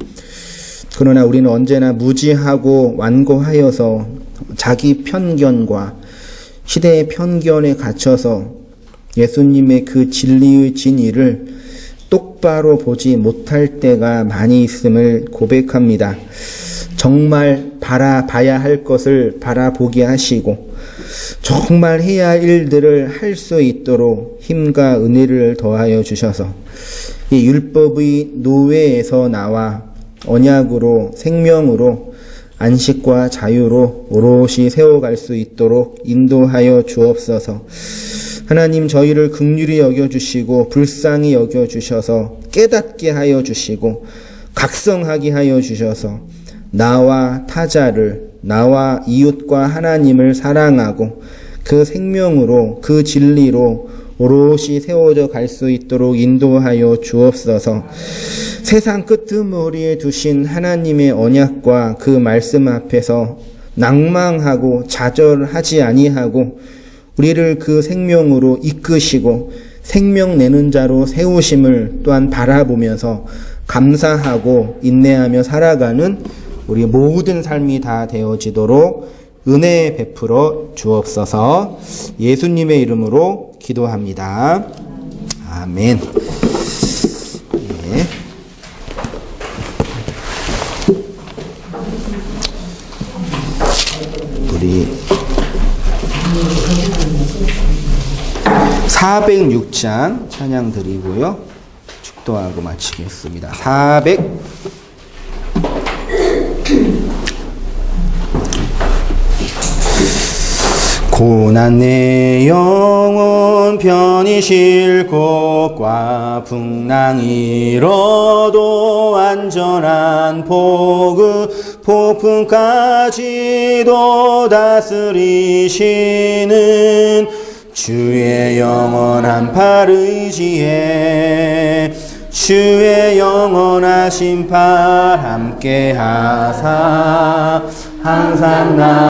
그러나 우리는 언제나 무지하고 완고하여서 자기 편견과 시대의 편견에 갇혀서 예수님의 그 진리의 진리를 똑바로 보지 못할 때가 많이 있음을 고백합니다. 정말 바라봐야 할 것을 바라보게 하시고 정말 해야 할 일들을 할 수 있도록 힘과 은혜를 더하여 주셔서 이 율법의 노예에서 나와 언약으로 생명으로 안식과 자유로 오롯이 세워갈 수 있도록 인도하여 주옵소서. 하나님, 저희를 긍휼히 여겨주시고 불쌍히 여겨주셔서 깨닫게 하여 주시고 각성하게 하여 주셔서 나와 타자를, 나와 이웃과 하나님을 사랑하고 그 생명으로, 그 진리로 오롯이 세워져 갈 수 있도록 인도하여 주옵소서. 세상 끄트머리에 두신 하나님의 언약과 그 말씀 앞에서 낭망하고 좌절하지 아니하고 우리를 그 생명으로 이끄시고 생명 내는 자로 세우심을 또한 바라보면서 감사하고 인내하며 살아가는 우리 모든 삶이 다 되어지도록 은혜 베풀어 주옵소서. 예수님의 이름으로 기도합니다. 아멘. 네. 우리 406장 찬양 드리고요. 축도하고 마치겠습니다. 400 고난 내 영혼 편히 쉴 곳과 풍랑이 일어도 안전한 폭풍까지도 다스리시는 주의 영원한 팔 의지에 주의 영원하신 팔 함께 하사 항상 나